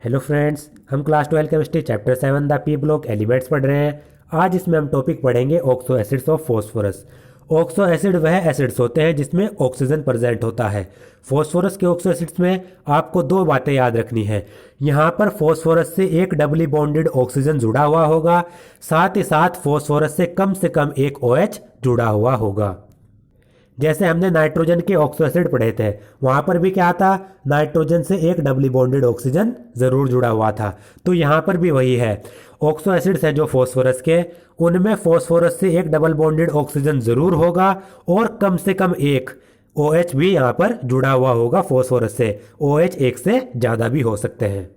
Hello friends, हम class 12 chemistry chapter 7 the P block elements पढ़ रहे हैं। आज इसमें हम टॉपिक पढ़ेंगे oxo acids of phosphorus. Oxo acid वह एसिड्स होते हैं जिसमें ऑक्सीजन प्रेजेंट होता है। फॉस्फोरस के ऑक्सो एसिड्स में आपको दो बातें याद रखनी है। यहाँ पर फॉस्फोरस से एक डबली बॉन्डेड ऑक्सीजन जुड़ा हुआ होगा, साथ ही साथ फॉस्फोरस से कम एक OH जुड़ा हुआ होगा। जैसे हमने नाइट्रोजन के ऑक्सो एसिड पढ़े थे, वहां पर भी क्या था, नाइट्रोजन से एक डबली बॉन्डेड ऑक्सीजन जरूर जुड़ा हुआ था। तो यहाँ पर भी वही है। ऑक्सो एसिड्स है जो फॉस्फोरस के, उनमें फॉस्फोरस से एक डबल बॉन्डेड ऑक्सीजन जरूर होगा और कम से कम एक OH भी यहाँ पर जुड़ा हुआ होगा फॉस्फोरस से। OH एक से ज्यादा भी हो सकते हैं।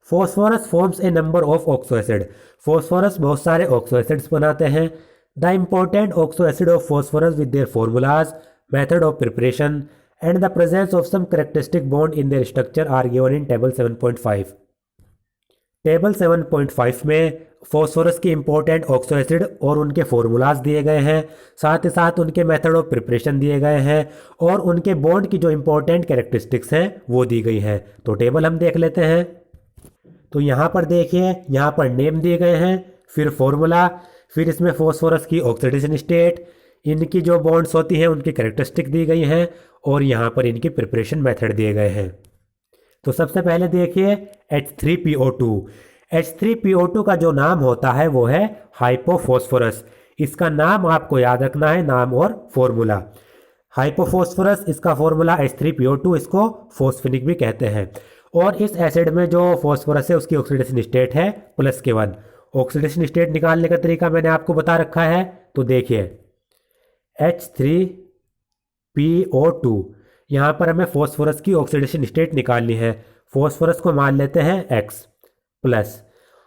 Phosphorus forms a number of oxo acid. Phosphorus बहुत सारे ऑक्सो एसिड्स बनाते हैं। The important oxo acid of phosphorus with their formulas, method of preparation and the presence of some characteristic bond in their structure are given in table 7.5। Table 7.5 में phosphorus के important oxo acid और उनके formulas दिए गए हैं, साथ ही साथ उनके मेथड ऑफ प्रिपरेशन दिए गए हैं और उनके बॉन्ड की जो इंपॉर्टेंट कैरेक्टरिस्टिक्स हैं वो दी गई हैं। तो टेबल हम देख लेते हैं। तो यहाँ पर देखिए, यहाँ पर नेम दिए गए हैं, फिर फॉर्मूला, फिर इसमें फॉस्फोरस की ऑक्सीडेशन स्टेट, इनकी जो बॉन्ड्स होती हैं उनकी कैरेक्टरिस्टिक दी गई हैं और यहाँ पर इनकी प्रिपरेशन मेथड दिए गए हैं। तो सबसे पहले देखिए H3PO2। H3PO2 का जो नाम होता है वो है हाइपोफॉस्फोरस। इसका नाम आपको याद रखना है, नाम और फॉर्मूला। हाइपोफॉस्फोरस, इसका फॉर्मूला H3PO2, इसको फॉस्फेनिक भी कहते हैं। और इस एसिड में जो फॉस्फोरस है उसकी ऑक्सीडेशन स्टेट है +1। ऑक्सीडेशन स्टेट निकालने का तरीका मैंने आपको बता रखा है। तो देखिए H3PO2, यहाँ पर हमें फॉस्फोरस की ऑक्सीडेशन स्टेट निकालनी है। फॉस्फोरस को मान लेते हैं X प्लस,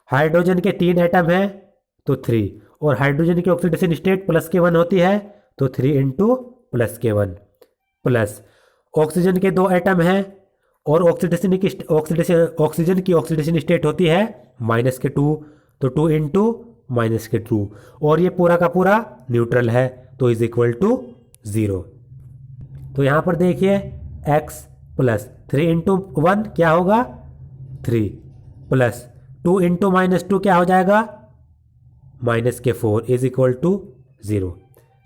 हाइड्रोजन के 3 एटम हैं तो 3, और हाइड्रोजन की ऑक्सीडेशन स्टेट +1 होती है तो 3 इंटू +1 प्लस, ऑक्सीजन के 2 एटम हैं और ऑक्सीजन की ऑक्सीडेशन स्टेट होती है -2, तो 2 इंटू -2, और ये पूरा का पूरा न्यूट्रल है तो इज इक्वल टू 0। तो यहाँ पर देखिए x प्लस 3 इंटू 1 क्या होगा 3, प्लस 2 इंटू -2 क्या हो जाएगा -4 इज इक्वल टू 0।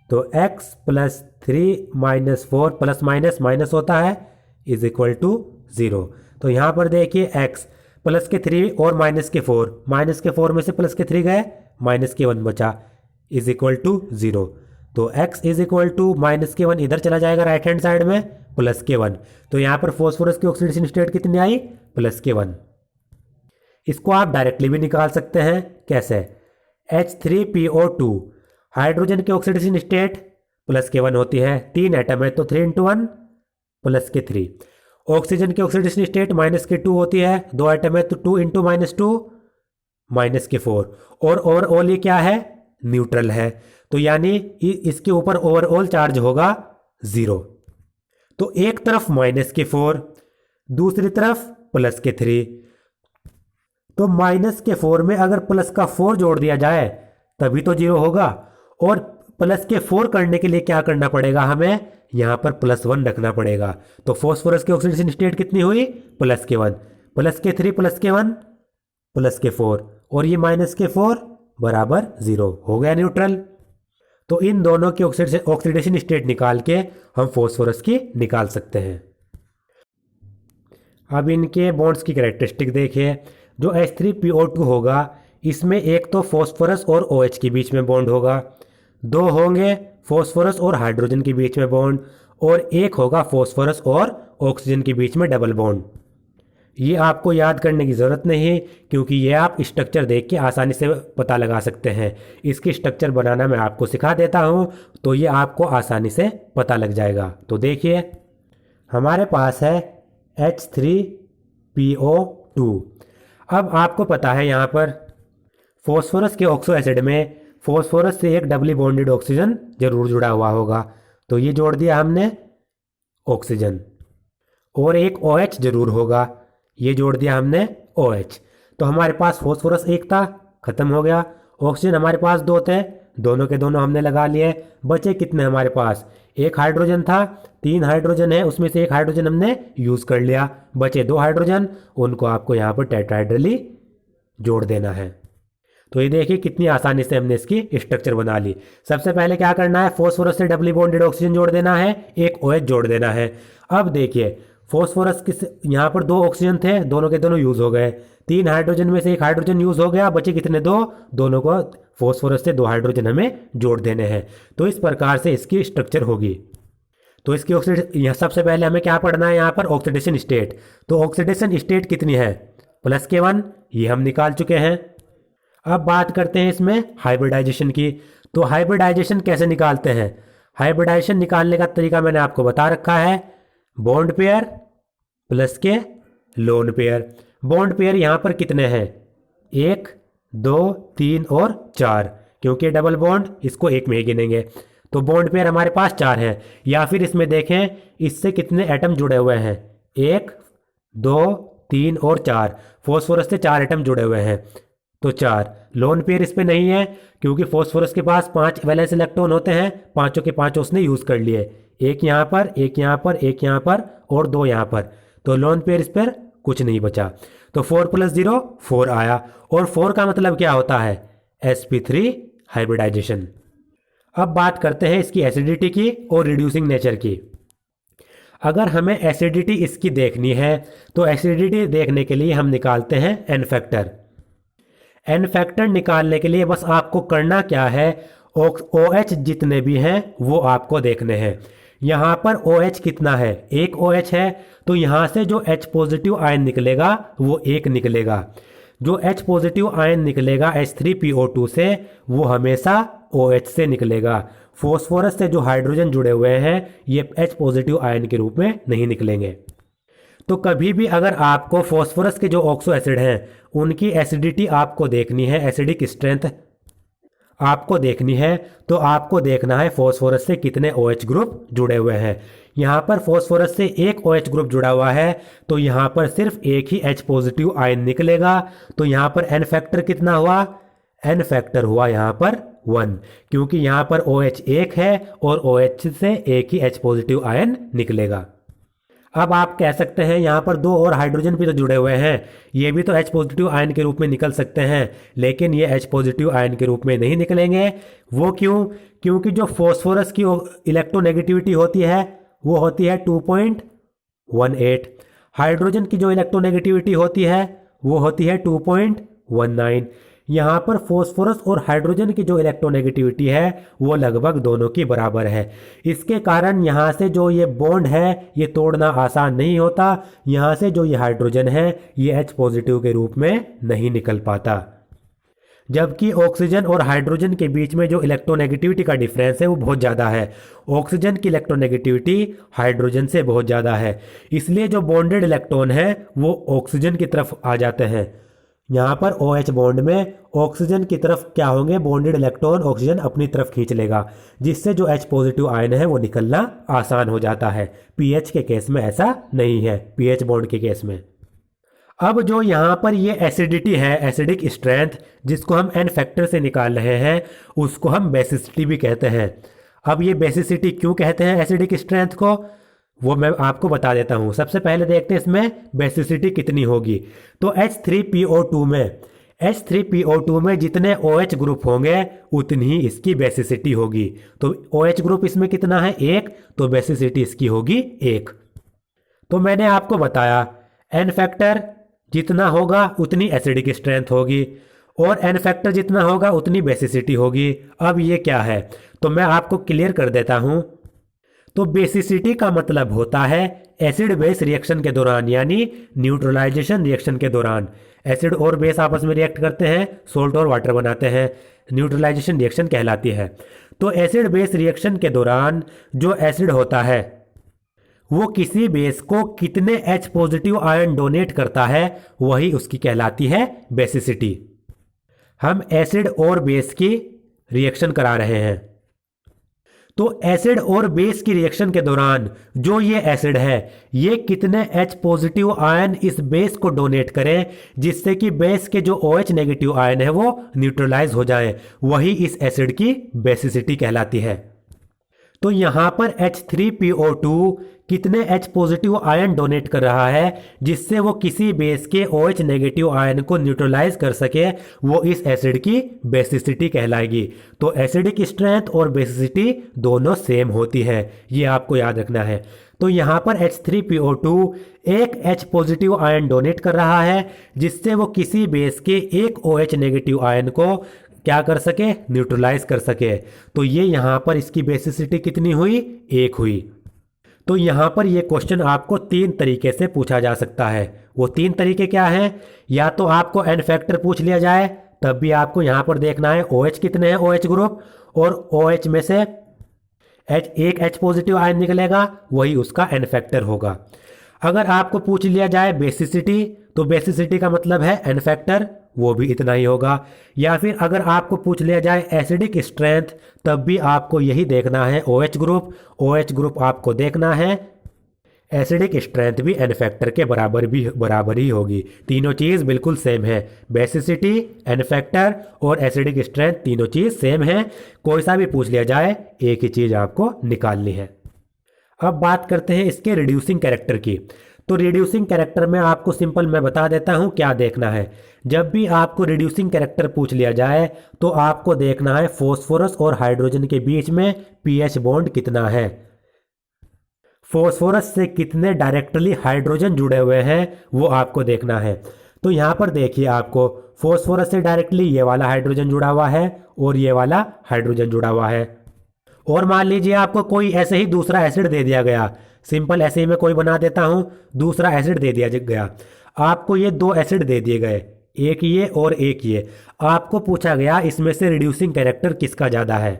तो x plus 3 -4 plus minus minus होता है इज इक्वल टू 0। तो यहाँ पर देखिए x प्लस के 3 और माइनस के 4 में से प्लस के 3 गए, -1 बचा इज इक्वल टू 0। तो x इज इक्वल टू -1 इधर चला जाएगा राइट हैंड साइड में, +1। तो यहाँ पर फॉस्फोरस की ऑक्सीडेशन स्टेट कितनी आई +1। इसको आप डायरेक्टली भी निकाल सकते हैं। कैसे, H3PO2, हाइड्रोजन की ऑक्सीडेशन स्टेट +1 होती है, 3 एटम है तो 3 इंटू 1 +3। ऑक्सीजन की ऑक्सीडेशन स्टेट -2 होती है, 2 एटम है तो 2 इंटू -2 -4, और ओवरऑल ये क्या है न्यूट्रल है, तो यानी इसके ऊपर ओवरऑल चार्ज होगा 0। तो एक तरफ -4, दूसरी तरफ +3, तो -4 में अगर +4 जोड़ दिया जाए तभी तो 0 होगा, और +4 करने के लिए क्या करना पड़ेगा, हमें यहां पर +1 रखना पड़ेगा। तो फॉस्फोरस की ऑक्सीडेशन स्टेट कितनी हुई +1, +3 +1 +4, और ये -4 बराबर 0 हो गया न्यूट्रल। तो इन दोनों की ऑक्सीडेशन स्टेट निकाल के हम फॉस्फोरस की निकाल सकते हैं। अब इनके बॉन्ड्स की कैरेक्टरिस्टिक देखिए। जो H3PO2 होगा, इसमें एक तो फॉस्फोरस और OH के बीच में बॉन्ड होगा, 2 होंगे फॉस्फोरस और हाइड्रोजन के बीच में बॉन्ड, और एक होगा फॉस्फोरस और ऑक्सीजन के बीच में डबल बॉन्ड। ये आपको याद करने की ज़रूरत नहीं है क्योंकि ये आप स्ट्रक्चर देख के आसानी से पता लगा सकते हैं। इसकी स्ट्रक्चर बनाना मैं आपको सिखा देता हूँ तो ये आपको आसानी से पता लग जाएगा। तो देखिए हमारे पास है H3PO2। अब आपको पता है यहाँ पर फॉस्फोरस के ऑक्सो एसिड में फॉस्फोरस से एक डबली बॉन्डेड ऑक्सीजन जरूर जुड़ा हुआ होगा, तो ये जोड़ दिया हमने ऑक्सीजन, और एक OH जरूर होगा, ये जोड़ दिया हमने OH। तो हमारे पास फॉस्फोरस एक था, खत्म हो गया, ऑक्सीजन हमारे पास दो थे, दोनों के दोनों हमने लगा लिए। बचे कितने हमारे पास, एक हाइड्रोजन था, 3 हाइड्रोजन है, उसमें से एक हाइड्रोजन हमने यूज़ कर लिया। बचे 2 हाइड्रोजन, उनको आपको यहाँ पर टेट्राहेड्रली जोड़ देना है। तो ये देखिए कितनी आसानी से हमने इसकी स्ट्रक्चर बना ली। सबसे पहले क्या करना है, फॉस्फोरस से डबली बॉन्डेड ऑक्सीजन जोड़ देना है, एक OH जोड़ देना है। अब देखिए फॉस्फोरस किस, यहाँ पर 2 ऑक्सीजन थे, दोनों के दोनों यूज़ हो गए। 3 हाइड्रोजन में से एक हाइड्रोजन यूज़ हो गया, बचे कितने, 2। दोनों को फॉस्फोरस से 2 हाइड्रोजन हमें जोड़ देने हैं। तो इस प्रकार से इसकी स्ट्रक्चर होगी। तो इसकी ऑक्सीडेशन, सबसे पहले हमें क्या पढ़ना है यहाँ पर, ऑक्सीडेशन स्टेट। तो ऑक्सीडेशन स्टेट कितनी है, +K1, ये हम निकाल चुके हैं। अब बात करते हैं इसमें हाइब्रिडाइजेशन की। तो हाइब्रिडाइजेशन कैसे निकालते हैं, हाइब्रिडाइजेशन निकालने का तरीका मैंने आपको बता रखा है, bond pair +K lone pair. Bond pair यहाँ पर कितने हैं, 1, 2, 3 और 4, क्योंकि डबल बॉन्ड इसको एक में ही गिनेंगे। तो बॉन्ड पेयर हमारे पास 4 हैं। या फिर इसमें देखें इससे कितने एटम जुड़े हुए हैं, 1, 2, 3 और 4। फॉस्फोरस से 4 एटम जुड़े हुए हैं, तो 4। लोन पेयर इस पे नहीं है क्योंकि फॉस्फोरस के पास 5 वैलेंस इलेक्ट्रॉन होते हैं, पांचों के पांचों उसने यूज़ कर लिए, एक यहाँ पर, एक यहाँ पर, एक यहाँ पर और 2 यहाँ पर। तो लोन पेयर इस पर कुछ नहीं बचा। तो 4 + 0 4 आया। और 4 का मतलब क्या होता है, sp3 हाइब्रिडाइजेशन। अब बात करते हैं इसकी एसिडिटी की और रिड्यूसिंग नेचर की। अगर हमें एसिडिटी इसकी देखनी है तो एसिडिटी देखने के लिए हम निकालते हैं एन फैक्टर। एन फैक्टर निकालने के लिए बस आपको करना क्या है, OH जितने भी हैं वो आपको देखने हैं। यहाँ पर OH कितना है, एक OH है, तो यहाँ से जो H पॉजिटिव आयन निकलेगा वो 1 निकलेगा। जो H पॉजिटिव आयन निकलेगा H3PO2 से वो हमेशा OH से निकलेगा। फॉस्फोरस से जो हाइड्रोजन जुड़े हुए हैं ये H पॉजिटिव आयन के रूप में नहीं निकलेंगे। तो कभी भी अगर आपको फॉस्फोरस के जो ऑक्सो एसिड हैं उनकी एसिडिटी आपको देखनी है, एसिडिक स्ट्रेंथ आपको देखनी है, तो आपको देखना है फॉस्फोरस से कितने OH ग्रुप जुड़े हुए हैं। यहाँ पर फॉस्फोरस से एक OH ग्रुप जुड़ा हुआ है तो यहाँ पर सिर्फ एक ही H पॉजिटिव आयन निकलेगा। तो यहाँ पर एन फैक्टर कितना हुआ, एन फैक्टर हुआ यहाँ पर 1, क्योंकि यहाँ पर OH एक है और OH से एक ही H पॉजिटिव आयन निकलेगा। अब आप कह सकते हैं यहाँ पर 2 और हाइड्रोजन भी तो जुड़े हुए हैं, ये भी तो H पॉजिटिव आयन के रूप में निकल सकते हैं, लेकिन ये H पॉजिटिव आयन के रूप में नहीं निकलेंगे। वो क्यों, क्योंकि जो फॉस्फोरस की इलेक्ट्रोनेगेटिविटी होती है वो होती है 2.18, हाइड्रोजन की जो इलेक्ट्रोनेगेटिविटी होती है वो होती है 2.19। यहाँ पर फॉस्फोरस और हाइड्रोजन की जो इलेक्ट्रोनेगेटिविटी है वो लगभग दोनों की बराबर है। इसके कारण यहाँ से जो ये बॉन्ड है ये तोड़ना आसान नहीं होता, यहाँ से जो ये हाइड्रोजन है ये H पॉजिटिव के रूप में नहीं निकल पाता। जबकि ऑक्सीजन और हाइड्रोजन के बीच में जो इलेक्ट्रोनेगेटिविटी का डिफरेंस है वो बहुत ज़्यादा है। ऑक्सीजन की इलेक्ट्रोनेगेटिविटी हाइड्रोजन से बहुत ज़्यादा है, इसलिए जो बॉन्डेड इलेक्ट्रॉन है वो ऑक्सीजन की तरफ आ जाते हैं। यहाँ पर OH बॉन्ड में ऑक्सीजन की तरफ क्या होंगे, बॉन्डेड इलेक्ट्रॉन ऑक्सीजन अपनी तरफ खींच लेगा, जिससे जो H पॉजिटिव आयन है वो निकलना आसान हो जाता है। पीएच के केस में ऐसा नहीं है, पीएच बॉन्ड के केस में। अब जो यहाँ पर ये एसिडिटी है, एसिडिक स्ट्रेंथ, जिसको हम एन फैक्टर से निकाल रहे हैं उसको हम बेसिसिटी भी कहते हैं। अब ये बेसिसिटी क्यों कहते हैं एसिडिक स्ट्रेंथ को, वो मैं आपको बता देता हूँ। सबसे पहले देखते हैं इसमें बेसिसिटी कितनी होगी। तो H3PO2 में जितने OH ग्रुप होंगे उतनी ही इसकी बेसिसिटी होगी। तो OH ग्रुप इसमें कितना है, 1, तो बेसिसिटी इसकी होगी 1। तो मैंने आपको बताया एन फैक्टर जितना होगा उतनी एसिडिक स्ट्रेंथ होगी और एन फैक्टर जितना होगा उतनी बेसिसिटी होगी। अब ये क्या है तो मैं आपको क्लियर कर देता हूँ। तो बेसिसिटी का मतलब होता है एसिड बेस रिएक्शन के दौरान, यानी न्यूट्रलाइजेशन रिएक्शन के दौरान एसिड और बेस आपस में रिएक्ट करते हैं, सोल्ट और वाटर बनाते हैं, न्यूट्रलाइजेशन रिएक्शन कहलाती है। तो एसिड बेस रिएक्शन के दौरान जो एसिड होता है वो किसी बेस को कितने H पॉजिटिव आयन डोनेट करता है वही उसकी कहलाती है बेसिसिटी। हम एसिड और बेस की रिएक्शन करा रहे हैं तो एसिड और बेस की रिएक्शन के दौरान जो ये एसिड है ये कितने H पॉजिटिव आयन इस बेस को डोनेट करें जिससे कि बेस के जो OH नेगेटिव आयन है वो न्यूट्रलाइज हो जाए, वही इस एसिड की बेसिसिटी कहलाती है। तो यहां पर H3PO2 कितने H पॉजिटिव आयन डोनेट कर रहा है जिससे वो किसी बेस के OH नेगेटिव आयन को न्यूट्रलाइज कर सके, वो इस एसिड की बेसिसिटी कहलाएगी। तो एसिडिक स्ट्रेंथ और बेसिसिटी दोनों सेम होती है, ये आपको याद रखना है। तो यहाँ पर H3PO2 एक H पॉजिटिव आयन डोनेट कर रहा है जिससे वो किसी बेस के एक OH नेगेटिव आयन को क्या कर सके, न्यूट्रलाइज कर सके। तो ये यहाँ पर इसकी बेसिसिटी कितनी हुई, 1 हुई। तो यहाँ पर ये क्वेश्चन आपको 3 तरीके से पूछा जा सकता है। वो 3 तरीके क्या हैं? या तो आपको एन फैक्टर पूछ लिया जाए, तब भी आपको यहाँ पर देखना है OH कितने हैं, OH ग्रुप, और OH में से एक H पॉजिटिव आयन निकलेगा, वही उसका एन फैक्टर होगा। अगर आपको पूछ लिया जाए बेसिसिटी, तो बेसिसिटी का मतलब है एन फैक्टर, वो भी इतना ही होगा। या फिर अगर आपको पूछ लिया जाए एसिडिक स्ट्रेंथ, तब भी आपको यही देखना है OH ग्रुप, OH ग्रुप आपको देखना है, एसिडिक स्ट्रेंथ भी एन फैक्टर के बराबर ही होगी। तीनों चीज़ बिल्कुल सेम है, बेसिसिटी, एन फैक्टर और एसिडिक स्ट्रेंथ तीनों चीज़ सेम है। कोई सा भी पूछ लिया जाए एक ही चीज़ आपको निकालनी है। अब बात करते हैं इसके रिड्यूसिंग कैरेक्टर की। तो रिड्यूसिंग कैरेक्टर में आपको सिंपल मैं बता देता हूं क्या देखना है। जब भी आपको रिड्यूसिंग कैरेक्टर पूछ लिया जाए तो आपको देखना है फॉस्फोरस और हाइड्रोजन के बीच में pH बॉन्ड कितना है, फॉस्फोरस से कितने डायरेक्टली हाइड्रोजन जुड़े हुए हैं वो आपको देखना है। तो यहाँ पर देखिए, आपको फॉस्फोरस से डायरेक्टली ये वाला हाइड्रोजन जुड़ा हुआ है और ये वाला हाइड्रोजन जुड़ा हुआ है। और मान लीजिए आपको कोई ऐसे ही दूसरा एसिड दे दिया गया, सिंपल ऐसे ही मैं कोई बना देता हूं, दूसरा एसिड दे दिया गया। आपको ये 2 एसिड दे दिए गए, एक ये और एक ये। आपको पूछा गया इसमें से रिड्यूसिंग कैरेक्टर किसका ज़्यादा है।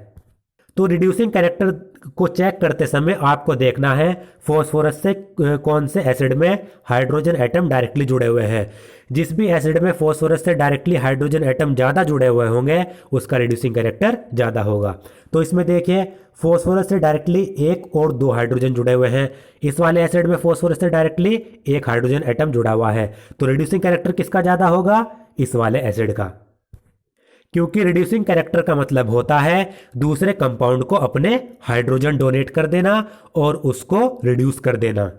तो रिड्यूसिंग कैरेक्टर को चेक करते समय आपको देखना है फॉस्फोरस से कौन से एसिड में हाइड्रोजन एटम डायरेक्टली जुड़े हुए हैं। जिस भी एसिड में फॉस्फोरस से डायरेक्टली हाइड्रोजन एटम ज़्यादा जुड़े हुए होंगे उसका रिड्यूसिंग कैरेक्टर ज़्यादा होगा। तो इसमें देखिए फॉस्फोरस से डायरेक्टली 1 और 2 हाइड्रोजन जुड़े हुए हैं, इस वाले एसिड में फॉस्फोरस से डायरेक्टली 1 हाइड्रोजन एटम जुड़ा हुआ है। तो रिड्यूसिंग कैरेक्टर किसका ज़्यादा होगा, इस वाले एसिड का, क्योंकि रिड्यूसिंग कैरेक्टर का मतलब होता है दूसरे कंपाउंड को अपने हाइड्रोजन डोनेट कर देना और उसको रिड्यूस कर देना।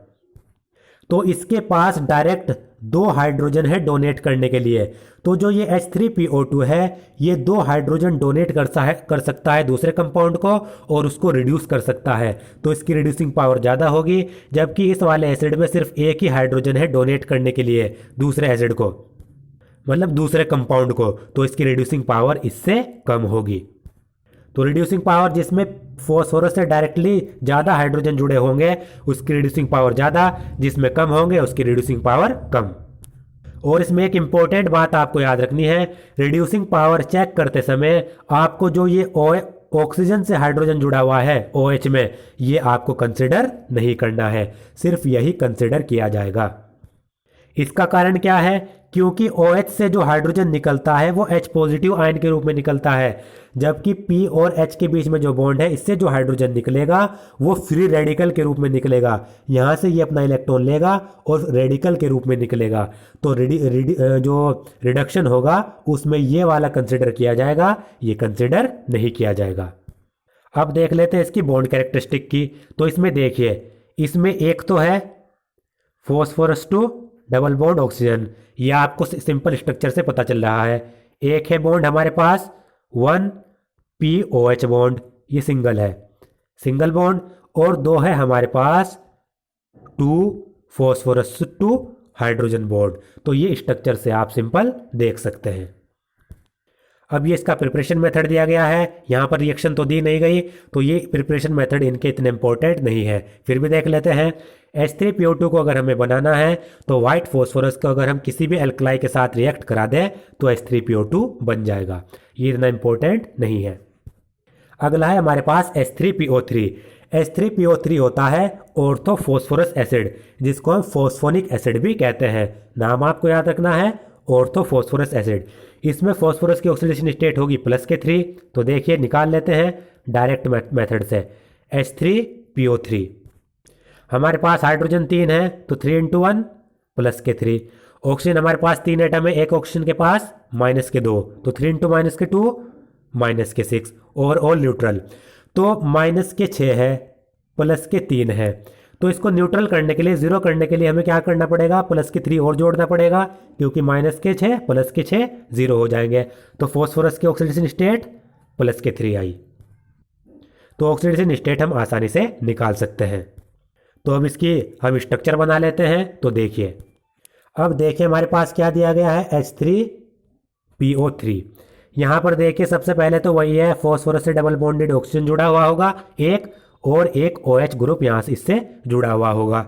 तो इसके पास डायरेक्ट 2 हाइड्रोजन है डोनेट करने के लिए। तो जो ये H3PO2 है ये 2 हाइड्रोजन डोनेट कर सकता है दूसरे कंपाउंड को और उसको रिड्यूस कर सकता है। तो इसकी रिड्यूसिंग पावर ज़्यादा होगी, जबकि इस वाले एसिड में सिर्फ 1 ही हाइड्रोजन है डोनेट करने के लिए दूसरे एसिड को, मतलब दूसरे कंपाउंड को। तो इसकी रिड्यूसिंग पावर इससे कम होगी। तो रिड्यूसिंग पावर जिसमें फॉस्फोरस से डायरेक्टली ज़्यादा हाइड्रोजन जुड़े होंगे उसकी रिड्यूसिंग पावर ज़्यादा, जिसमें कम होंगे उसकी रिड्यूसिंग पावर कम। और इसमें एक इम्पोर्टेंट बात आपको याद रखनी है, रिड्यूसिंग पावर चेक करते समय आपको जो ये ऑक्सीजन से हाइड्रोजन जुड़ा हुआ है OH में, ये आपको कंसिडर नहीं करना है, सिर्फ यही कंसिडर किया जाएगा। इसका कारण क्या है, क्योंकि OH से जो हाइड्रोजन निकलता है वो H पॉजिटिव आयन के रूप में निकलता है, जबकि P और H के बीच में जो बॉन्ड है इससे जो हाइड्रोजन निकलेगा वो फ्री रेडिकल के रूप में निकलेगा। यहाँ से ये अपना इलेक्ट्रॉन लेगा और रेडिकल के रूप में निकलेगा। तो जो रिडक्शन होगा उसमें ये वाला कंसिडर किया जाएगा, ये कंसिडर नहीं किया जाएगा। अब देख लेते हैं इसकी बॉन्ड कैरेक्टरिस्टिक की। तो इसमें देखिए, इसमें एक तो है phosphorus to double bond oxygen, यह आपको सिंपल स्ट्रक्चर से पता चल रहा है। एक है बॉन्ड हमारे पास 1POH बॉन्ड, ये सिंगल है, सिंगल बॉन्ड, और 2 है हमारे पास 2 फॉस्फोरस टू हाइड्रोजन बॉन्ड। तो ये स्ट्रक्चर से आप सिंपल देख सकते हैं। अब ये इसका प्रिपरेशन मेथड दिया गया है, यहाँ पर रिएक्शन तो दी नहीं गई, तो ये प्रिपरेशन मेथड इनके इतने इंपॉर्टेंट नहीं है, फिर भी देख लेते हैं। H3PO2 को अगर हमें बनाना है तो वाइट फॉस्फोरस को अगर हम किसी भी एल्कलाई के साथ रिएक्ट करा दें तो H3PO2 बन जाएगा, ये इतना इंपॉर्टेंट नहीं है। अगला है हमारे पास H3PO3। H3PO3 होता है ऑर्थो फॉस्फोरस एसिड, जिसको हम फॉस्फोनिक एसिड भी कहते हैं। नाम आपको याद रखना है, ऑर्थो फॉस्फोरस एसिड। इसमें फॉस्फोरस की ऑक्सीडेशन स्टेट होगी +3। तो देखिए निकाल लेते हैं डायरेक्ट मेथड से। H3PO3। हमारे पास हाइड्रोजन 3 है तो 3 × 1 प्लस के 3। ऑक्सीजन हमारे पास 3 एटम है, एक ऑक्सीजन के पास माइनस के 2 तो 3 × माइनस के 2 माइनस के 6। ओवरऑल न्यूट्रल तो माइनस के 6 है प्लस के 3 है। तो इसको न्यूट्रल करने के लिए, जीरो करने के लिए हमें क्या करना पड़ेगा, प्लस के 3 और जोड़ना पड़ेगा, क्योंकि माइनस के 6 प्लस के 6 जीरो हो जाएंगे। तो फॉस्फोरस की ऑक्सीडेशन स्टेट प्लस के 3 आई। तो ऑक्सीडेशन स्टेट हम आसानी से निकाल सकते हैं। तो अब इसकी हम स्ट्रक्चर बना लेते हैं। तो देखिए, अब देखिए हमारे पास क्या दिया गया है, H3PO3। यहाँ पर देखिए सबसे पहले तो वही है, फॉस्फोरस से डबल बॉन्डेड ऑक्सीजन जुड़ा हुआ होगा एक, और एक OH ग्रुप यहाँ से इससे जुड़ा हुआ होगा।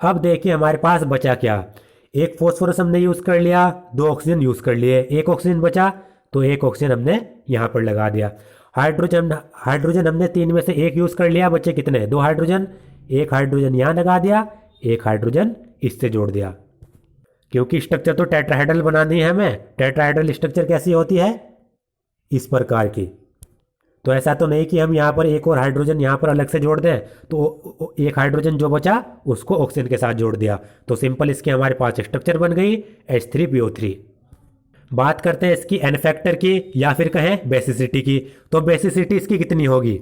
अब देखिए हमारे पास बचा क्या, एक फॉस्फोरस हमने यूज़ कर लिया, 2 ऑक्सीजन यूज़ कर लिए, एक ऑक्सीजन बचा तो एक ऑक्सीजन हमने यहाँ पर लगा दिया। हाइड्रोजन हमने 3 में से एक यूज़ कर लिया, बचे कितने, 2 हाइड्रोजन। एक हाइड्रोजन यहाँ लगा दिया, एक हाइड्रोजन इससे जोड़ दिया, क्योंकि स्ट्रक्चर तो टेट्राहेड्रल बनानी है हमें। टेट्राहेड्रल स्ट्रक्चर कैसी होती है, इस प्रकार की। तो ऐसा तो नहीं कि हम यहाँ पर एक और हाइड्रोजन यहाँ पर अलग से जोड़ दें, तो एक हाइड्रोजन जो बचा उसको ऑक्सीजन के साथ जोड़ दिया, तो सिंपल इसकी हमारे पास स्ट्रक्चर बन गई H3PO3। बात करते हैं इसकी एन फैक्टर की, या फिर कहें बेसिसिटी की। तो बेसिसिटी इसकी कितनी होगी,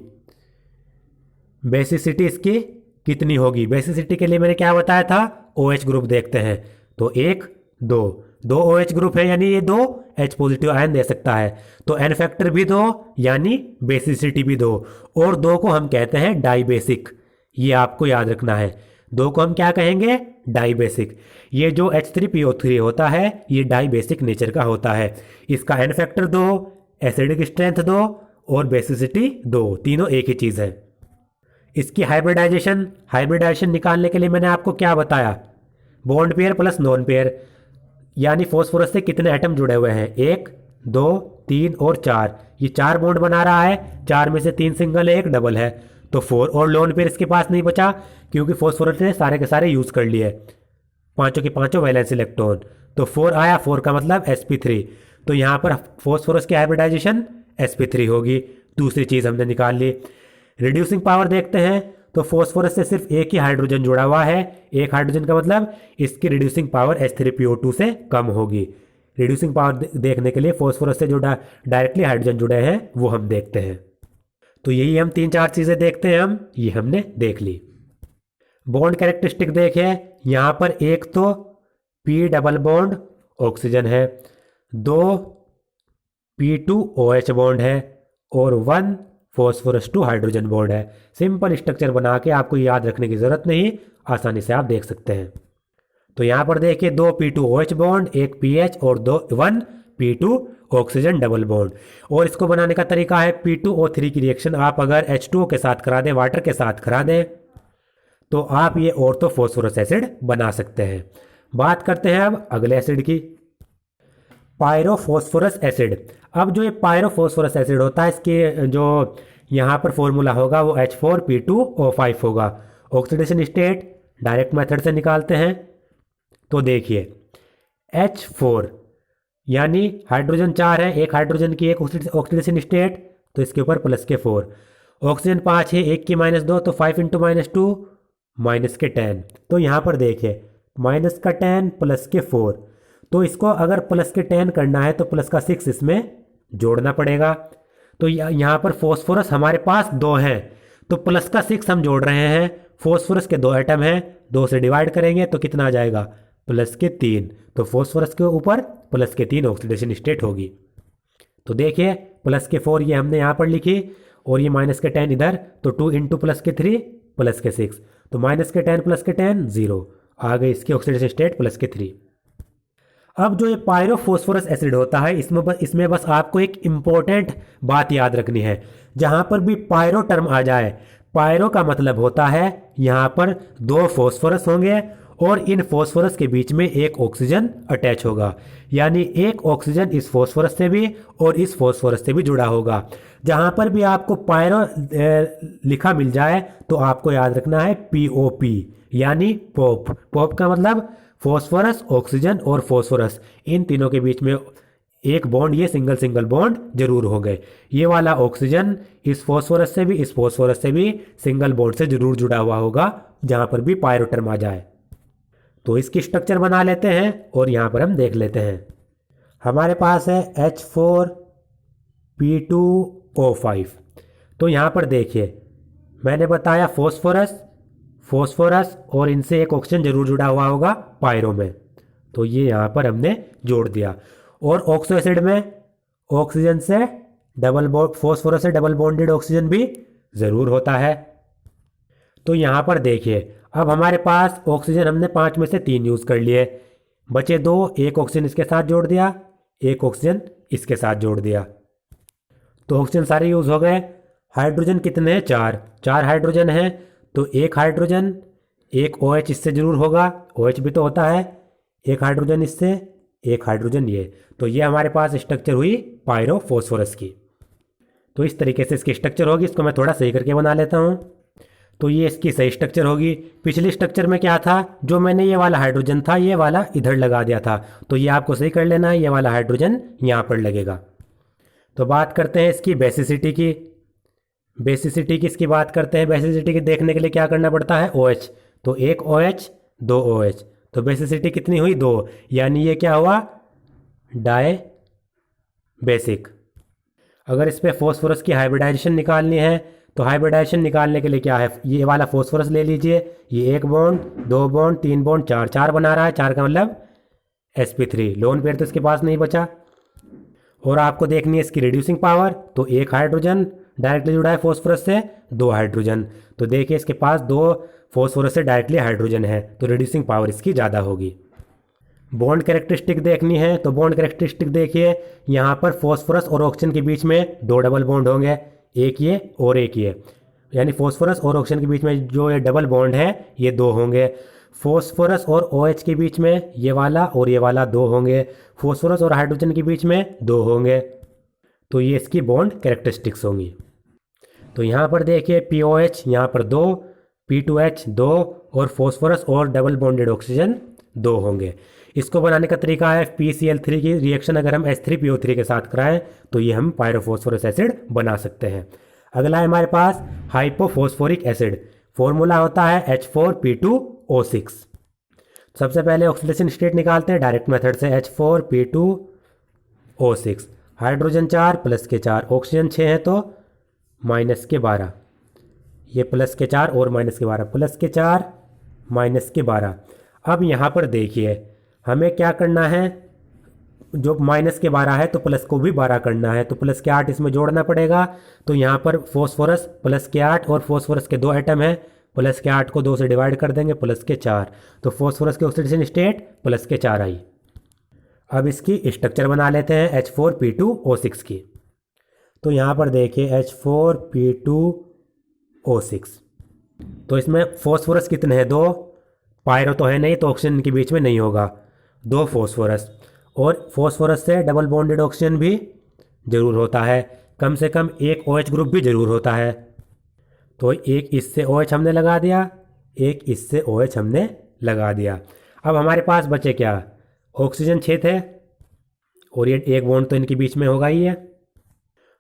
बेसिसिटी इसकी कितनी होगी, बेसिसिटी के लिए मैंने क्या बताया था, OH ग्रुप देखते हैं। तो 1 2 OH ग्रुप है, यानी ये 2 H पॉजिटिव आयन दे सकता है। तो एन फैक्टर भी 2, यानी बेसिसिटी भी 2, और 2 को हम कहते हैं डाई बेसिक। ये आपको याद रखना है, 2 को हम क्या कहेंगे, डाई बेसिक। ये जो H3PO3 होता है ये डाई बेसिक नेचर का होता है। इसका एन फैक्टर 2, एसिडिक स्ट्रेंथ 2 और बेसिसिटी 2, तीनों एक ही चीज़ है। इसकी हाइब्रिडाइजेशन निकालने के लिए मैंने आपको क्या बताया, bond pair plus non pair, यानी फॉस्फोरस से कितने एटम जुड़े हुए हैं, 1 2 3 और 4। ये 4 बॉन्ड बना रहा है, 4 में से 3 सिंगल है, 1 डबल है, तो 4। और लोन पेयर इसके पास नहीं बचा, क्योंकि फॉस्फोरस ने सारे के सारे यूज़ कर लिए, पांचों के पांचों वैलेंस इलेक्ट्रॉन। तो 4 आया, 4 का मतलब sp3। तो यहाँ पर फॉस्फोरस की हाइब्रिडाइजेशन sp3 होगी। दूसरी चीज़ हमने निकाल ली। रिड्यूसिंग पावर देखते हैं, तो फॉस्फोरस से सिर्फ एक ही हाइड्रोजन जुड़ा हुआ है, एक हाइड्रोजन का मतलब इसकी रिड्यूसिंग पावर H3PO2 से कम होगी। रिड्यूसिंग पावर देखने के लिए फॉस्फोरस से जो डायरेक्टली हाइड्रोजन जुड़े हैं वो हम देखते हैं। तो यही हम 3-4 चीज़ें देखते हैं, हम ये हमने देख ली। बॉन्ड कैरेक्टरिस्टिक देखें, यहाँ पर एक तो P डबल बॉन्ड ऑक्सीजन है, 2 P2OH बॉन्ड है, और 1 फॉस्फोरस टू हाइड्रोजन बॉन्ड है। सिंपल स्ट्रक्चर बना के आपको याद रखने की ज़रूरत नहीं, आसानी से आप देख सकते हैं। तो यहाँ पर देखिए 2 P2OH बॉन्ड, 1 PH और 1 P2 ऑक्सीजन डबल बॉन्ड। और इसको बनाने का तरीका है P2O3 की रिएक्शन आप अगर H2O के साथ करा दें, वाटर के साथ करा दें, तो आप ये ऑर्थो फॉस्फोरस एसिड बना सकते हैं। बात करते हैं अब अगले एसिड की, पायरोफॉस्फोरस एसिड। अब जो ये पायरोफॉस्फोरस एसिड होता है, इसके जो यहाँ पर फॉर्मूला होगा वो H4P2O5 होगा। ऑक्सीडेशन स्टेट डायरेक्ट मेथड से निकालते हैं। तो देखिए H4 यानी हाइड्रोजन 4 है, एक हाइड्रोजन की एक ऑक्सीडेशन स्टेट, तो इसके ऊपर प्लस के 4। ऑक्सीजन 5 है, एक की -2, तो 5 × -2 माइनस के 10। तो यहाँ पर देखिए माइनस का 10 प्लस के 4, तो इसको अगर प्लस के 10 करना है तो प्लस का 6 इसमें जोड़ना पड़ेगा। तो यहाँ पर फॉस्फोरस हमारे पास 2 हैं, तो प्लस का 6 हम जोड़ रहे हैं। फॉस्फोरस के 2 एटम हैं, 2 से डिवाइड करेंगे तो कितना आ जाएगा, प्लस के 3। तो फॉस्फोरस के ऊपर प्लस के 3 ऑक्सीडेशन स्टेट होगी। तो देखिए प्लस के 4 ये हमने यहाँ पर लिखी, और ये माइनस के 10 इधर, तो 2 × प्लस के 3 प्लस के 6, तो माइनस के 10 प्लस के 10 0 आ गई इसकी ऑक्सीडेशन स्टेट प्लस के 3। अब जो ये पायरोफॉस्फोरस एसिड होता है, इसमें बस आपको एक इम्पोर्टेंट बात याद रखनी है। जहाँ पर भी पायरो टर्म आ जाए, पायरो का मतलब होता है यहाँ पर 2 फॉस्फोरस होंगे और इन फॉस्फोरस के बीच में एक ऑक्सीजन अटैच होगा, यानी एक ऑक्सीजन इस फॉस्फोरस से भी और इस फॉस्फोरस से भी जुड़ा होगा। जहाँ पर भी आपको पायरो लिखा मिल जाए तो आपको याद रखना है POP, यानी पॉप। पॉप का मतलब फॉस्फोरस, ऑक्सीजन और फॉस्फोरस, इन तीनों के बीच में एक बॉन्ड ये सिंगल सिंगल बॉन्ड जरूर होंगे। ये वाला ऑक्सीजन इस फॉस्फोरस से भी, इस फॉस्फोरस से भी सिंगल बॉन्ड से जरूर जुड़ा हुआ होगा जहां पर भी पायरोटर्म आ जाए। तो इसकी स्ट्रक्चर बना लेते हैं और यहाँ पर हम देख लेते हैं। हमारे पास है H4P2O5। तो यहाँ पर देखिए मैंने बताया फॉस्फोरस और इनसे एक ऑक्सीजन जरूर जुड़ा हुआ होगा पायरो में, तो ये यहाँ पर हमने जोड़ दिया। और ऑक्सो एसिड में ऑक्सीजन से फॉस्फोरस से डबल बॉन्डेड ऑक्सीजन भी ज़रूर होता है। तो यहाँ पर देखिए अब हमारे पास ऑक्सीजन हमने 5 में से 3 यूज़ कर लिए, बचे 2, एक ऑक्सीजन इसके साथ जोड़ दिया, एक ऑक्सीजन इसके साथ जोड़ दिया, तो ऑक्सीजन सारे यूज़ हो गए। हाइड्रोजन कितने हैं? 4 हाइड्रोजन हैं, तो एक हाइड्रोजन, एक OH इससे जरूर होगा, OH भी तो होता है, एक हाइड्रोजन इससे, एक हाइड्रोजन ये। तो ये हमारे पास स्ट्रक्चर हुई पायरोफॉस्फोरस की। तो इस तरीके से इसकी स्ट्रक्चर होगी। इसको मैं थोड़ा सही करके बना लेता हूँ। तो ये इसकी सही स्ट्रक्चर होगी। पिछली स्ट्रक्चर में क्या था, जो मैंने ये वाला हाइड्रोजन था ये वाला इधर लगा दिया था, तो ये आपको सही कर लेना है, ये वाला हाइड्रोजन यहाँ पर लगेगा। तो बात करते हैं इसकी बेसिसिटी की। इसकी बात करते हैं। बेसिसिटी की देखने के लिए क्या करना पड़ता है? OH, तो एक OH 2 OH, तो बेसिसिटी कितनी हुई? 2, यानी ये क्या हुआ? Dibasic. अगर इस पर फॉस्फोरस की हाइब्रिडाइजेशन निकालनी है तो हाइब्रिडाइजेशन निकालने के लिए क्या है, ये वाला फॉस्फोरस ले लीजिए, ये 1 बॉन्ड 2 बॉन्ड 3 बॉन्ड 4 बना रहा है, 4 का मतलब sp3, लोन पेयर तो इसके पास नहीं बचा। और आपको देखनी है इसकी रिड्यूसिंग पावर, तो एक हाइड्रोजन डायरेक्टली जुड़ा है फॉस्फोरस से, 2 हाइड्रोजन, तो देखिए इसके पास 2 फॉस्फोरस से डायरेक्टली हाइड्रोजन है, तो रिड्यूसिंग पावर इसकी ज़्यादा होगी। बॉन्ड कैरेक्टरिस्टिक देखनी है तो बॉन्ड कैरेक्टरिस्टिक देखिए, यहाँ पर फॉस्फोरस और ऑक्सीजन के बीच में 2 डबल बॉन्ड होंगे, एक ये और एक ये, यानी फॉस्फोरस और ऑक्सीजन के बीच में जो ये डबल बॉन्ड है ये 2 होंगे। फॉस्फोरस और OH के बीच में ये वाला और ये वाला 2 होंगे, फॉस्फोरस और हाइड्रोजन के बीच में 2 होंगे। तो ये इसकी बॉन्ड कैरेक्टरिस्टिक्स होंगी। तो यहाँ पर देखिए POH यहाँ पर 2, P2H 2 और फॉस्फोरस और डबल बॉन्डेड ऑक्सीजन 2 होंगे। इसको बनाने का तरीका है PCl3 की रिएक्शन अगर हम H3PO3 के साथ कराएं तो ये हम पायरोफॉस्फोरस एसिड बना सकते हैं। अगला है हमारे पास हाइपोफॉस्फोरिक एसिड, फॉर्मूला होता है H4P2O6। सबसे पहले ऑक्सीडेशन स्टेट निकालते हैं डायरेक्ट मेथड से, H4P2O6, हाइड्रोजन 4 प्लस के 4, ऑक्सीजन 6 है तो माइनस के 12, ये प्लस के 4 और माइनस के 12, प्लस के 4 माइनस के 12। अब यहाँ पर देखिए हमें क्या करना है, जो माइनस के 12 है तो प्लस को भी 12 करना है, तो प्लस के 8 इसमें जोड़ना पड़ेगा। तो यहाँ पर फॉस्फोरस प्लस के 8 और फॉस्फोरस के 2 एटम है, प्लस के 8 को 2 से डिवाइड कर देंगे, प्लस के 4, तो फॉस्फोरस की ऑक्सीडेशन स्टेट प्लस के 4 आई। अब इसकी स्ट्रक्चर बना लेते हैं H4P2O6 की। तो यहाँ पर देखिए H4P2O6, तो इसमें फॉस्फोरस कितने हैं? 2, पायरो तो है नहीं तो ऑक्सीजन के बीच में नहीं होगा, 2 फॉस्फोरस, और फॉस्फोरस से डबल बॉन्डेड ऑक्सीजन भी जरूर होता है, कम से कम एक OH ग्रुप भी जरूर होता है। तो एक इससे OH हमने लगा दिया, एक इससे OH हमने लगा दिया। अब हमारे पास बचे क्या? ऑक्सीजन 6 थे और ये एक बॉन्ड तो इनके बीच में होगा ही है।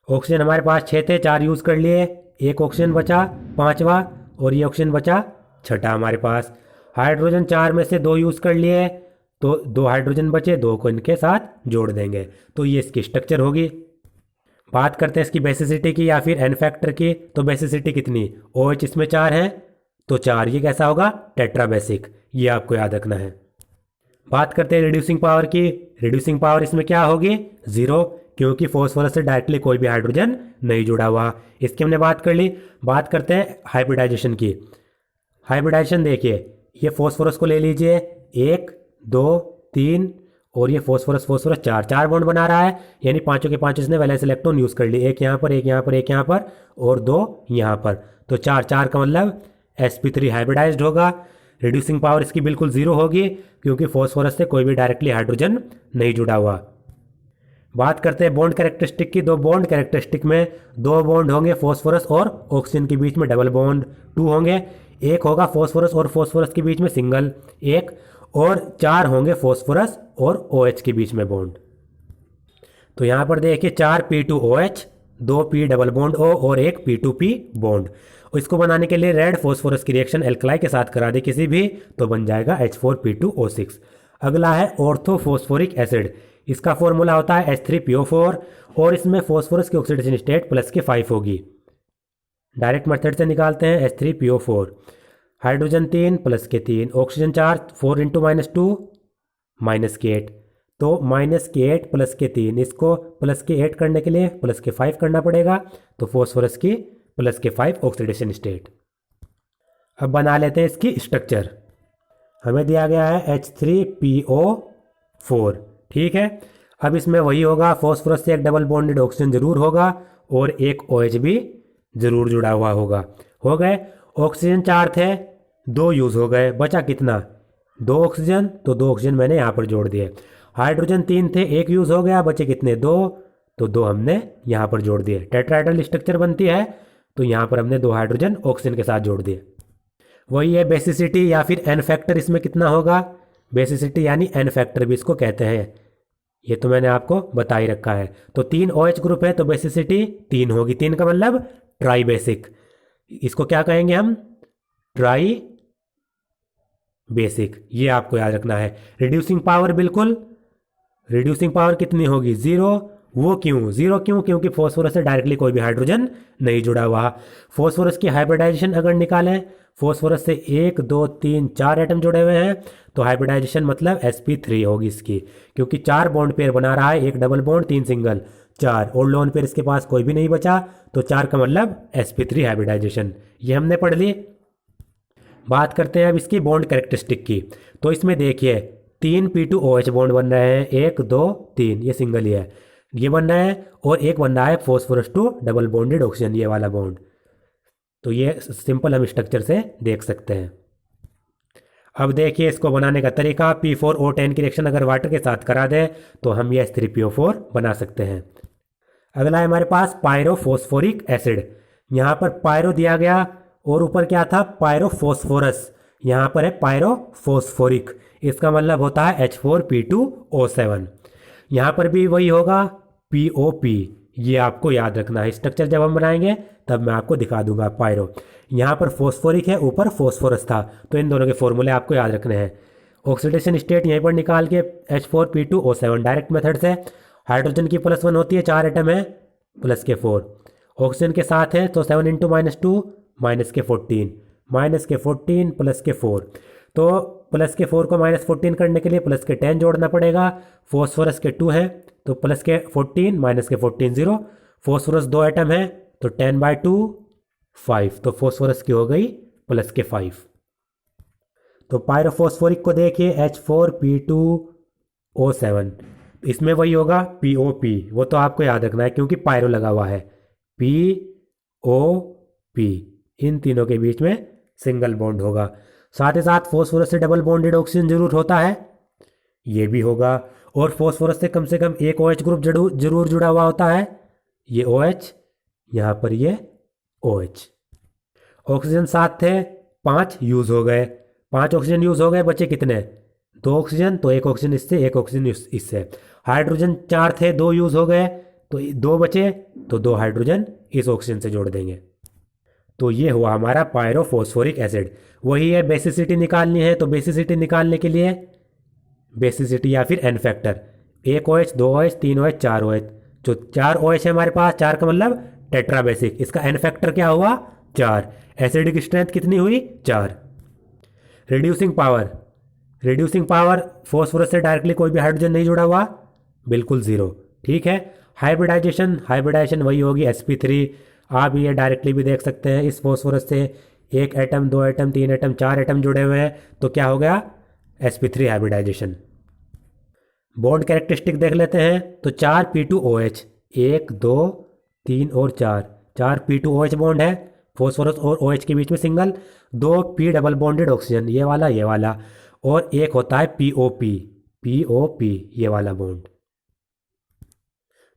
ऑक्सीजन हमारे पास 6 थे, 4 यूज़ कर लिए, एक ऑक्सीजन बचा 5वां और ये ऑक्सीजन बचा 6ठा हमारे पास। हाइड्रोजन 4 में से 2 यूज़ कर लिए, तो 2 हाइड्रोजन बचे, 2 को इनके साथ जोड़ देंगे, तो ये इसकी स्ट्रक्चर होगी। बात करते हैं इसकी बेसिसिटी की या फिर एन फैक्टर की। तो बेसिसिटी कितनी? OH इसमें 4 है तो 4, ये कैसा होगा? टेट्रा बेसिक, ये आपको याद रखना है। बात करते हैं रिड्यूसिंग पावर की। रिड्यूसिंग पावर इसमें क्या होगी? 0, क्योंकि फॉस्फोरस से डायरेक्टली कोई भी हाइड्रोजन नहीं जुड़ा हुआ। इसकी हमने बात कर ली। बात करते हैं हाइब्रिडाइजेशन की। हाइब्रिडाइजेशन देखिए, ये फॉस्फोरस को ले लीजिए, 1 2 3 और ये फॉस्फोरस 4 बॉन्ड बना रहा है, यानी पांचों के पांचों इसने वैलेंस इलेक्ट्रॉन यूज़ कर लिए, एक यहाँ पर एक यहाँ पर एक यहाँ पर और 2 यहाँ पर, तो 4 का मतलब sp3 हाइब्रिडाइज्ड होगा। रिड्यूसिंग पावर इसकी बिल्कुल 0 होगी क्योंकि फॉस्फोरस से कोई भी डायरेक्टली हाइड्रोजन नहीं जुड़ा हुआ। बात करते हैं बॉन्ड कैरेक्टरिस्टिक की। 2 बॉन्ड कैरेक्टरिस्टिक में 2 बॉन्ड होंगे फॉस्फोरस और ऑक्सीजन के बीच में डबल बॉन्ड 2 होंगे, एक होगा फॉस्फोरस और फॉस्फोरस के बीच में सिंगल 1, और 4 होंगे फॉस्फोरस और OH के बीच में बॉन्ड। तो यहाँ पर देखिए 4P2OH, 2P double bond O और एक P2P बॉन्ड। इसको बनाने के लिए रेड फॉस्फोरस की रिएक्शन एल्कलाई के साथ करा दे किसी भी, तो बन जाएगा H4P2O6। अगला है ऑर्थोफॉस्फोरिक एसिड। इसका फॉर्मूला होता है H3PO4 और इसमें फॉस्फोरस की ऑक्सीडेशन स्टेट प्लस के 5 होगी। डायरेक्ट मेथड से निकालते हैं H3PO4। हाइड्रोजन 3 प्लस के 3, ऑक्सीजन चार्ज 4 इंटू -2 -8, तो -8 प्लस के 3, इसको प्लस के 8 करने के लिए प्लस के 5 करना पड़ेगा, तो फॉस्फोरस की प्लस के 5 ऑक्सीडेशन स्टेट। अब बना लेते हैं इसकी स्ट्रक्चर। हमें दिया गया है H3PO4, ठीक है। अब इसमें वही होगा, फॉस्फोरस से एक डबल बॉन्डेड ऑक्सीजन जरूर होगा और एक OH भी जरूर जुड़ा हुआ होगा। हो गए, ऑक्सीजन 4 थे, 2 यूज़ हो गए, बचा कितना, 2 ऑक्सीजन, तो 2 ऑक्सीजन मैंने यहाँ पर जोड़ दिए। हाइड्रोजन 3 थे, 1 यूज़ हो गया, बचे कितने, 2, तो 2 हमने यहाँ पर जोड़ दिए। टेट्राहेड्रल स्ट्रक्चर बनती है, तो यहाँ पर हमने 2 हाइड्रोजन ऑक्सीजन के साथ जोड़ दिए। वही है बेसिसिटी या फिर एन फैक्टर, इसमें कितना होगा, बेसिसिटी यानी एन फैक्टर भी इसको कहते हैं, ये तो मैंने आपको बता ही रखा है। तो 3 OH ग्रुप है तो बेसिसिटी 3 होगी, 3 का मतलब ट्राई बेसिक। इसको क्या कहेंगे हम, ट्राई बेसिक, ये आपको याद रखना है। रिड्यूसिंग पावर, बिल्कुल रिड्यूसिंग पावर कितनी होगी, 0। वो क्यों, 0 क्यों, क्योंकि फॉस्फोरस से डायरेक्टली कोई भी हाइड्रोजन नहीं जुड़ा हुआ। फॉस्फोरस की हाइब्रिडाइजेशन अगर निकालें, फॉस्फोरस से 1 2 3 4 एटम जुड़े हुए हैं, तो हाइब्रिडाइजेशन मतलब sp3 होगी इसकी, क्योंकि 4 बॉन्ड पेयर बना रहा है, 1 डबल बॉन्ड 3 सिंगल, 4 और लोन पेयर इसके पास कोई भी नहीं बचा, तो 4 का मतलब sp3 हाइब्रिडाइजेशन, ये हमने पढ़ ली। बात करते हैं अब इसकी बॉन्ड कैरेक्टरिस्टिक की। तो इसमें देखिए 3P2OH बॉन्ड बन रहे हैं, 1 2 3, ये सिंगल ही है, ये बन रहा है, और एक बन रहा है phosphorus to double bonded oxygen, ये वाला बॉन्ड। तो ये सिंपल हम स्ट्रक्चर से देख सकते हैं। अब देखिए इसको बनाने का तरीका, P4O10 की रिएक्शन अगर वाटर के साथ करा दे तो हम ये H3PO4 बना सकते हैं। अगला है हमारे पास पायरोफॉस्फोरिक एसिड। यहाँ पर पायरो दिया गया और ऊपर क्या था, पायरोफॉस्फोरस, यहाँ पर है पायरोफॉस्फोरिक, इसका मतलब होता है H4P2O7। यहाँ पर भी वही होगा POP, ये आपको याद रखना है। स्ट्रक्चर जब हम बनाएंगे तब मैं आपको दिखा दूंगा। पायरो, यहाँ पर फॉस्फोरिक है, ऊपर फॉस्फोरस था, तो इन दोनों के फॉर्मूले आपको याद रखने हैं। ऑक्सीडेशन स्टेट यहीं पर निकाल के H4P2O7 डायरेक्ट मेथड से। हाइड्रोजन की +1 होती है, 4 एटम है, प्लस के 4, ऑक्सीजन के साथ है तो 7 इंटू -2 -14, -14 प्लस के 4, तो प्लस के 4 को -14 करने के लिए प्लस के 10 जोड़ना पड़ेगा। फॉस्फोरस के 2 है तो प्लस के 14 -14 0, फॉस्फोरस 2 एटम है तो 10/2 5, तो फॉस्फोरस की हो गई प्लस के 5। तो पायरोफॉस्फोरिक को देखिए H4P2O7, इसमें वही होगा POP, वो तो आपको याद रखना है क्योंकि पायरो लगा हुआ है, POP, इन तीनों के बीच में सिंगल बॉन्ड होगा। साथ ही साथ फॉस्फोरस से डबल बॉन्डेड ऑक्सीजन जरूर होता है, ये भी होगा, और फॉस्फोरस से कम एक OH ग्रुप जरूर जुड़ा हुआ होता है, ये OH, यहाँ पर ये OH। ऑक्सीजन 7 थे, 5 यूज़ हो गए, 5 ऑक्सीजन यूज़ हो गए, बचे कितने, 2 ऑक्सीजन, तो 1 ऑक्सीजन इससे, 1 ऑक्सीजन इससे। हाइड्रोजन 4 थे, 2 यूज़ हो गए, तो 2 बचे, तो 2 हाइड्रोजन इस ऑक्सीजन से जोड़ देंगे। तो ये हुआ हमारा पायरोफॉस्फोरिक एसिड। वही है, बेसिसिटी निकालनी है, तो बेसिसिटी निकालने के लिए बेसिसिटी या फिर N factor, 1 OH 2 OH 3 OH 4 OH, जो 4 OH है हमारे पास, 4 का मतलब टेट्रा बेसिक, इसका एन फैक्टर क्या हुआ, 4। एसिडिक स्ट्रेंथ कितनी हुई, 4। Reducing power, reducing power phosphorus से डायरेक्टली कोई भी हाइड्रोजन नहीं जुड़ा हुआ, बिल्कुल 0, ठीक है। हाइब्रिडाइजेशन, हाइब्रिडाइजेशन वही होगी sp3, आप ये डायरेक्टली भी देख सकते हैं, इस फॉस्फोरस से 1 एटम 2 एटम 3 एटम 4 एटम जुड़े हुए हैं, तो क्या हो गया, sp3 हाइब्रिडाइजेशन। बॉन्ड कैरेक्टरिस्टिक देख लेते हैं, तो 4P2OH, 1 2 3 और 4, 4P2OH बॉन्ड है, फॉस्फोरस और OH के बीच में single, 2P double bonded oxygen, ये वाला, और एक होता है POP, ये वाला बॉन्ड।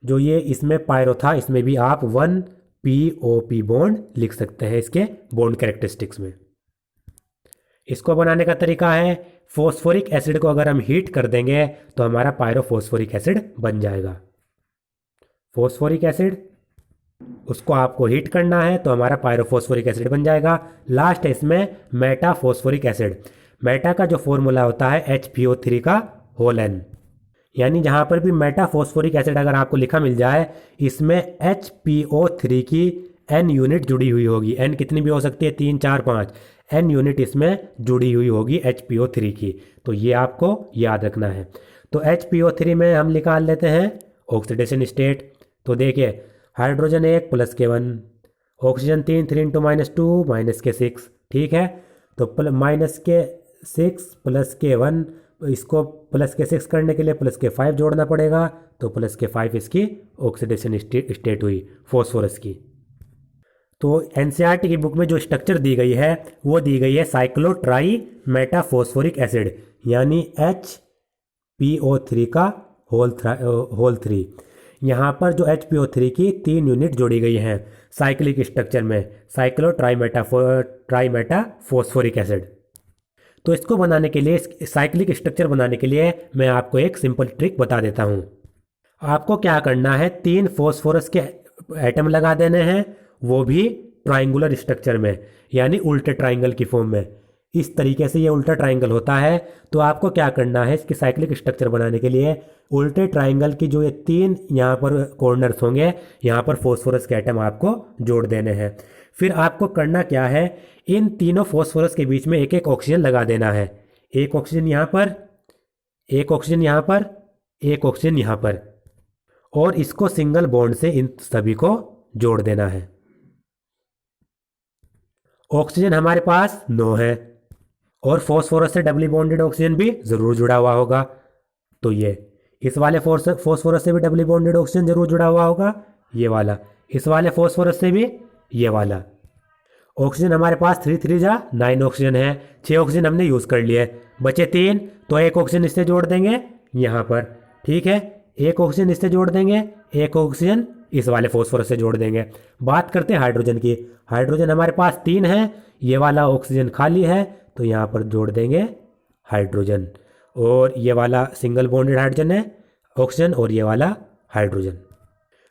जो ये इसमें पायरो था, इसमें भी आप 1POP बॉन्ड लिख सकते हैं इसके बॉन्ड कैरेक्टरिस्टिक्स में। इसको बनाने का तरीका है, फॉस्फोरिक एसिड को अगर हम हीट कर देंगे तो हमारा पायरोफॉस्फोरिक एसिड बन जाएगा। फॉस्फोरिक एसिड, उसको आपको हीट करना है तो हमारा पायरोफॉस्फोरिक एसिड बन जाएगा। लास्ट है इसमें मेटा फॉस्फोरिक एसिड। मेटा का जो फॉर्मूला होता है HPO3 का होल N, यानी जहाँ पर भी मेटा फॉस्फोरिक एसिड अगर आपको लिखा मिल जाए, इसमें HPO3 की N यूनिट जुड़ी हुई होगी। N कितनी भी हो सकती है, 3 4 5, N यूनिट इसमें जुड़ी हुई होगी HPO3 की। तो ये आपको याद रखना है। तो HPO3 में हम निकाल लेते हैं ऑक्सीडेशन स्टेट। तो देखिए हाइड्रोजन 1 + K1, ऑक्सीजन 3 3 × -2 -K6, ठीक है। तो -K6 + K1, इसको +K6 करने के लिए +K5 जोड़ना पड़ेगा, तो +K5 इसकी ऑक्सीडेशन स्टेट हुई फॉस्फोरस की। तो NCERT की बुक में जो स्ट्रक्चर दी गई है वो दी गई है साइक्लोट्राई मेटाफॉस्फोरिक एसिड, यानी HPO3 का होल 3। यहाँ पर जो HPO3 की 3 यूनिट जोड़ी गई हैं साइक्लिक स्ट्रक्चर में, साइक्लोट्राई मेटाफॉस्फोरिक एसिड। तो इसको बनाने के लिए, साइक्लिक स्ट्रक्चर बनाने के लिए मैं आपको एक सिंपल ट्रिक बता देता हूँ। आपको क्या करना है, 3 फॉस्फोरस के एटम लगा देने हैं, वो भी ट्राइंगुलर स्ट्रक्चर में, यानी उल्टे ट्राइंगल की फॉर्म में। इस तरीके से ये उल्टा ट्राइंगल होता है। तो आपको क्या करना है, इसकी साइक्लिक स्ट्रक्चर बनाने के लिए उल्टे ट्राइंगल की जो ये 3 यहाँ पर कॉर्नर्स होंगे, यहाँ पर फॉस्फोरस के एटम आपको जोड़ देने हैं। फिर आपको करना क्या है, इन तीनों फॉस्फोरस के बीच में एक एक ऑक्सीजन लगा देना है। एक ऑक्सीजन यहाँ पर, एक ऑक्सीजन यहाँ पर, एक ऑक्सीजन यहाँ पर, और इसको सिंगल बॉन्ड से इन सभी को जोड़ देना है। ऑक्सीजन हमारे पास 9 है, और फॉस्फोरस से डबली बॉन्डेड ऑक्सीजन भी ज़रूर जुड़ा हुआ होगा। तो ये इस वाले फॉस्फोरस से भी डबली बॉन्डेड ऑक्सीजन जरूर जुड़ा हुआ होगा, ये वाला। इस वाले फॉस्फोरस से भी ये वाला। ऑक्सीजन हमारे पास 3 3 जा 9 ऑक्सीजन है। 6 ऑक्सीजन हमने यूज़ कर लिए, बचे 3, तो एक ऑक्सीजन इससे जोड़ देंगे यहाँ पर, ठीक है। एक ऑक्सीजन इससे जोड़ देंगे, एक ऑक्सीजन इस वाले फॉस्फोरस से जोड़ देंगे। बात करते हैं हाइड्रोजन की। हाइड्रोजन हमारे पास 3 है, ये वाला ऑक्सीजन खाली है, तो यहाँ पर जोड़ देंगे हाइड्रोजन, और ये वाला सिंगल बॉन्डेड हाइड्रोजन है ऑक्सीजन, और ये वाला हाइड्रोजन।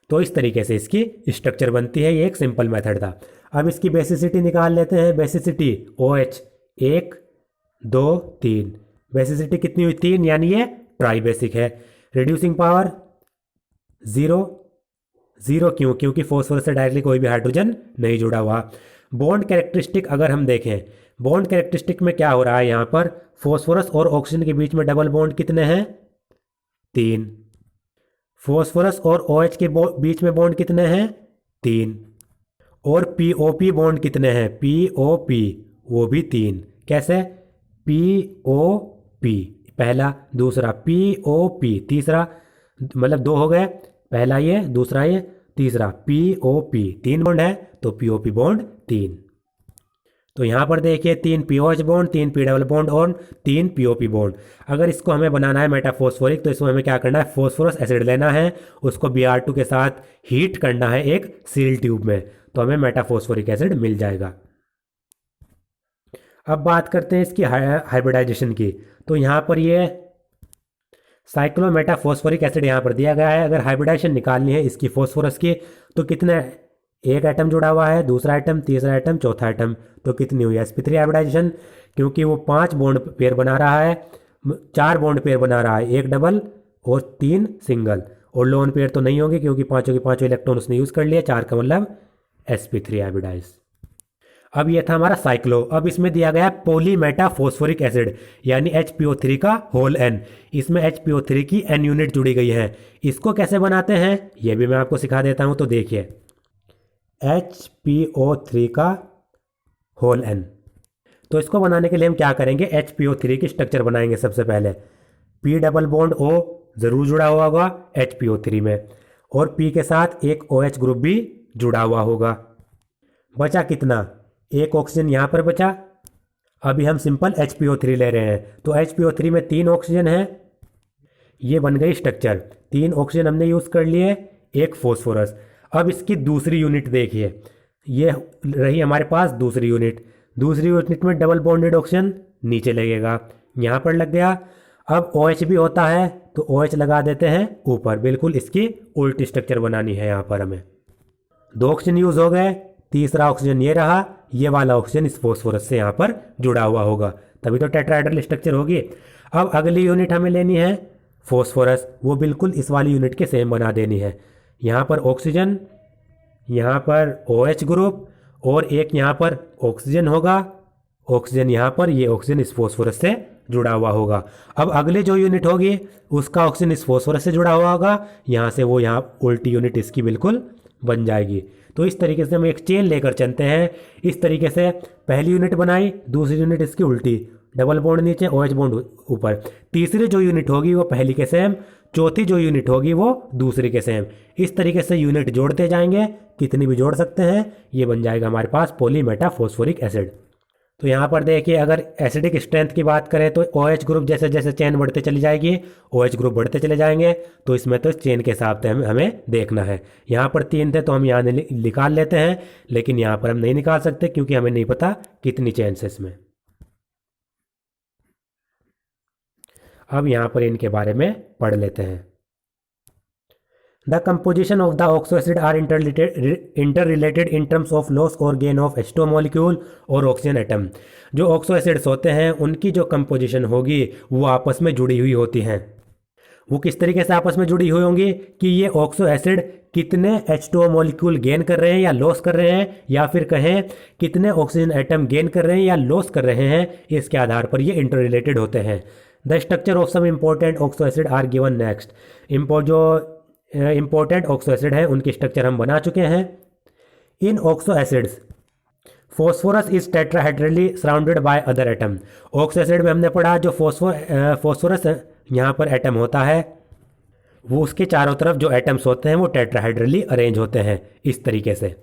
तो इस तरीके से इसकी स्ट्रक्चर बनती है। ये एक सिंपल मेथड था। अब इसकी बेसिसिटी निकाल लेते हैं। बेसिसिटी OH 1 2 3, बेसिसिटी कितनी हुई, 3, यानी ये ट्राई बेसिक है। रिड्यूसिंग पावर 0 0, क्यों, क्योंकि फॉस्फोरस से डायरेक्टली कोई भी हाइड्रोजन नहीं जुड़ा हुआ। बॉन्ड कैरेक्टरिस्टिक अगर हम देखें, बॉन्ड कैरेक्टरिस्टिक में क्या हो रहा है, यहाँ पर फॉस्फोरस और ऑक्सीजन के बीच में डबल बॉन्ड कितने हैं, 3। फॉस्फोरस और OH के बीच में बॉन्ड कितने हैं, 3। और POP बॉन्ड कितने हैं, POP, वो भी 3। कैसे, POP पहला, दूसरा POP तीसरा, मतलब 2 हो गए, पहला ये, दूसरा ये, तीसरा POP, 3 बॉन्ड है, तो POP बॉन्ड 3। तो यहाँ पर देखिए 3 POH bond, 3 P double bond और 3 POP बॉन्ड। अगर इसको हमें बनाना है मेटाफॉस्फोरिक, तो इसमें हमें क्या करना है, फॉस्फोरस एसिड लेना है, उसको Br2 के साथ हीट करना है एक सील ट्यूब में, तो हमें मेटाफॉस्फोरिक एसिड मिल जाएगा। अब बात करते हैं इसकी हाइब्रिडाइजेशन की। तो यहाँ पर ये साइक्लोमेटाफॉस्फोरिक एसिड यहाँ पर दिया गया है। अगर हाइब्रिडाइजेशन निकालनी है इसकी फॉस्फोरस की, तो कितने, एक एटम जुड़ा हुआ है, दूसरा एटम, तीसरा एटम, चौथा एटम, तो कितनी हुई sp3 हाइब्रिडाइजेशन, क्योंकि वो 5 बॉन्ड पेयर बना रहा है, 4 बॉन्ड पेयर बना रहा है, 1 डबल और 3 सिंगल, और लोन पेयर तो नहीं होंगे क्योंकि पाँचों के पाँचों इलेक्ट्रॉन उसने यूज़ कर लिया, 4 का मतलब sp3 हाइब्रिडाइज। अब ये था हमारा साइक्लो। अब इसमें दिया गया पॉलीमेटाफॉस्फोरिक एसिड, यानी HPO3 का होल N। इसमें HPO3 की N यूनिट जुड़ी गई है। इसको कैसे बनाते हैं ये भी मैं आपको सिखा देता हूँ। तो देखिए HPO3 का होल N, तो इसको बनाने के लिए हम क्या करेंगे, HPO3 की स्ट्रक्चर बनाएंगे। सबसे पहले P डबल बॉन्ड O ज़रूर जुड़ा हुआ होगा HPO3 में, और P के साथ एक OH ग्रुप भी जुड़ा हुआ होगा। बचा कितना, एक ऑक्सीजन यहाँ पर बचा। अभी हम सिंपल HPO3 ले रहे हैं, तो HPO3 में 3 ऑक्सीजन है, ये बन गई स्ट्रक्चर। 3 ऑक्सीजन हमने यूज़ कर लिए, एक फॉस्फोरस। अब इसकी दूसरी यूनिट देखिए, ये रही हमारे पास दूसरी यूनिट। दूसरी यूनिट में डबल बॉन्डेड ऑक्सीजन नीचे लगेगा, यहाँ पर लग गया। अब OH भी होता है, तो OH लगा देते हैं ऊपर, बिल्कुल इसकी उल्टी स्ट्रक्चर बनानी है यहाँ पर हमें। 2 ऑक्सीजन यूज़ हो गए, तीसरा ऑक्सीजन ये रहा, ये वाला ऑक्सीजन इस फॉस्फोरस से यहाँ पर जुड़ा हुआ होगा, तभी तो टेट्राहेड्रल स्ट्रक्चर होगी। अब अगली यूनिट हमें लेनी है फॉस्फोरस, वो बिल्कुल इस वाली यूनिट के सेम बना देनी है। यहाँ पर ऑक्सीजन, यहाँ पर OH ग्रुप और एक यहाँ पर ऑक्सीजन होगा, ऑक्सीजन यहाँ पर, ये ऑक्सीजन इस फॉस्फोरस से जुड़ा हुआ होगा। अब अगली जो यूनिट होगी उसका ऑक्सीजन इस फॉस्फोरस से जुड़ा हुआ होगा, यहाँ से वो यहाँ उल्टी यूनिट इसकी बिल्कुल बन जाएगी। तो इस तरीके से हम एक चेन लेकर चलते हैं। इस तरीके से पहली यूनिट बनाई, दूसरी यूनिट इसकी उल्टी, डबल बॉन्ड नीचे, OH बॉन्ड ऊपर, तीसरी जो यूनिट होगी वो पहली के सेम, चौथी जो यूनिट होगी वो दूसरी के सेम। इस तरीके से यूनिट जोड़ते जाएंगे, कितनी भी जोड़ सकते हैं, ये बन जाएगा हमारे पास पॉलीमेटाफॉस्फोरिक एसिड। तो यहाँ पर देखिए, अगर एसिडिक स्ट्रेंथ की बात करें तो OH ग्रुप जैसे जैसे चेन बढ़ते चली जाएगी, OH ग्रुप बढ़ते चले जाएंगे। तो इसमें तो चेन के हिसाब से हमें देखना है। यहाँ पर 3 थे तो हम यहाँ निकाल लेते हैं, लेकिन यहाँ पर हम नहीं निकाल सकते क्योंकि हमें नहीं पता कितनी चेन्स है इसमें। अब यहाँ पर इनके बारे में पढ़ लेते हैं। The composition of the oxo acid are interrelated in terms of loss or gain of H2 molecule और ऑक्सीजन एटम। जो ऑक्सो एसिड्स होते हैं उनकी जो कंपोजिशन होगी वो आपस में जुड़ी हुई होती हैं। वो किस तरीके से आपस में जुड़ी हुई होंगी कि ये ऑक्सो एसिड कितने H2O मॉलिक्यूल गेन कर रहे हैं या लॉस कर रहे हैं, या फिर कहें कितने ऑक्सीजन एटम गेन कर रहे हैं या लॉस कर रहे हैं, इसके आधार पर ये इंटर रिलेटेड होते हैं। The structure of some important oxo acid are given next. जो इम्पोर्टेंट ऑक्सो एसिड है उनकी स्ट्रक्चर हम बना चुके हैं। In oxo acids phosphorus is tetrahedrally surrounded by other atom. Oxo acid में हमने पढ़ा जो फॉस्फोरस यहाँ पर एटम होता है वो उसके चारों तरफ जो एटम्स होते हैं वो टेट्राहेड्रली अरेंज होते हैं इस तरीके से।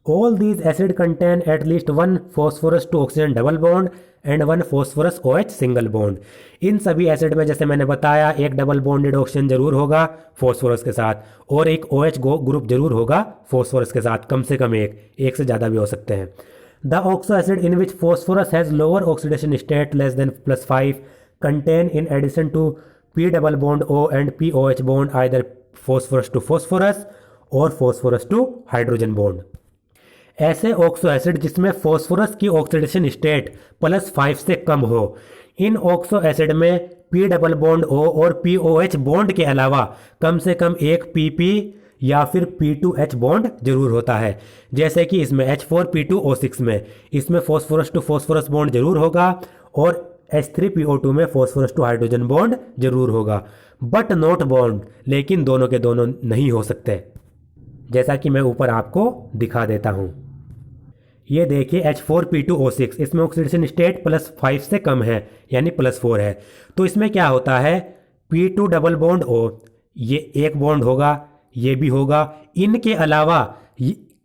All these acid contain at least one phosphorus to oxygen double bond and one phosphorus OH single bond। इन सभी एसिड में जैसे मैंने बताया एक डबल बॉन्डेड ऑक्सीजन जरूर होगा फॉस्फोरस के साथ, और एक OH ग्रुप जरूर होगा फॉस्फोरस के साथ, कम से कम एक से ज़्यादा भी हो सकते हैं। The oxo acid in which phosphorus has lower oxidation state less than +5 contain in addition to P double bond O and POH bond either phosphorus to phosphorus और फॉस्फोरस टू हाइड्रोजन बॉन्ड। ऐसे oxo acid जिसमें phosphorus की oxidation state +5 से कम हो, इन oxo acid में P double bond O और POH बॉन्ड के अलावा कम से कम एक PP या फिर P2H बॉन्ड जरूर होता है। जैसे कि इसमें H4P2O6 में इसमें फॉस्फोरस टू फॉस्फोरस बॉन्ड जरूर होगा और H3PO2 में फॉस्फोरस टू हाइड्रोजन बॉन्ड जरूर होगा, बट नॉट बॉन्ड, लेकिन दोनों के दोनों नहीं हो सकते, जैसा कि मैं ऊपर आपको दिखा देता हूँ। ये देखिए H4P2O6, इसमें ऑक्सीडेशन स्टेट +5 से कम है यानी +4 है। तो इसमें क्या होता है P2 डबल बॉन्ड O, ये एक बॉन्ड होगा, ये भी होगा, इनके अलावा